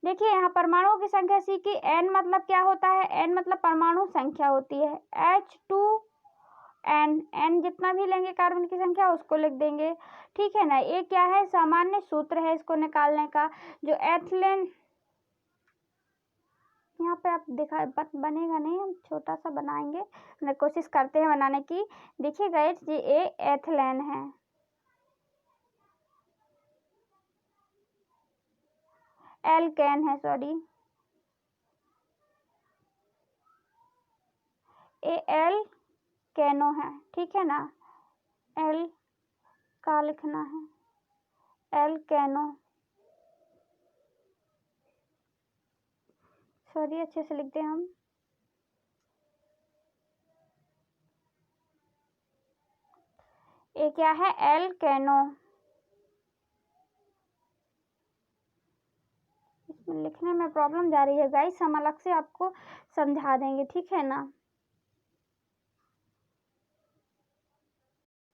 देखिए यहाँ परमाणुओं की संख्या सी की, N मतलब क्या होता है, N मतलब परमाणु संख्या होती है, H2N, N जितना भी लेंगे कार्बन की संख्या उसको लिख देंगे, ठीक है ना। ये क्या है, सामान्य सूत्र है इसको निकालने का। जो एथिलीन, यहाँ पे आप दिखा बनेगा नहीं, हम छोटा सा बनाएंगे, कोशिश करते हैं बनाने की। देखिए गाइस ये एथिलीन है, एल्केन है, सॉरी एल्केनो है, ठीक है ना। एल का लिखना है, एल्केनो, सॉरी अच्छे से लिख दें हम। ये क्या है, एल्केनो। इसमें लिखने में प्रॉब्लम जा रही है गाइस, हम अलग से आपको समझा देंगे, ठीक है ना।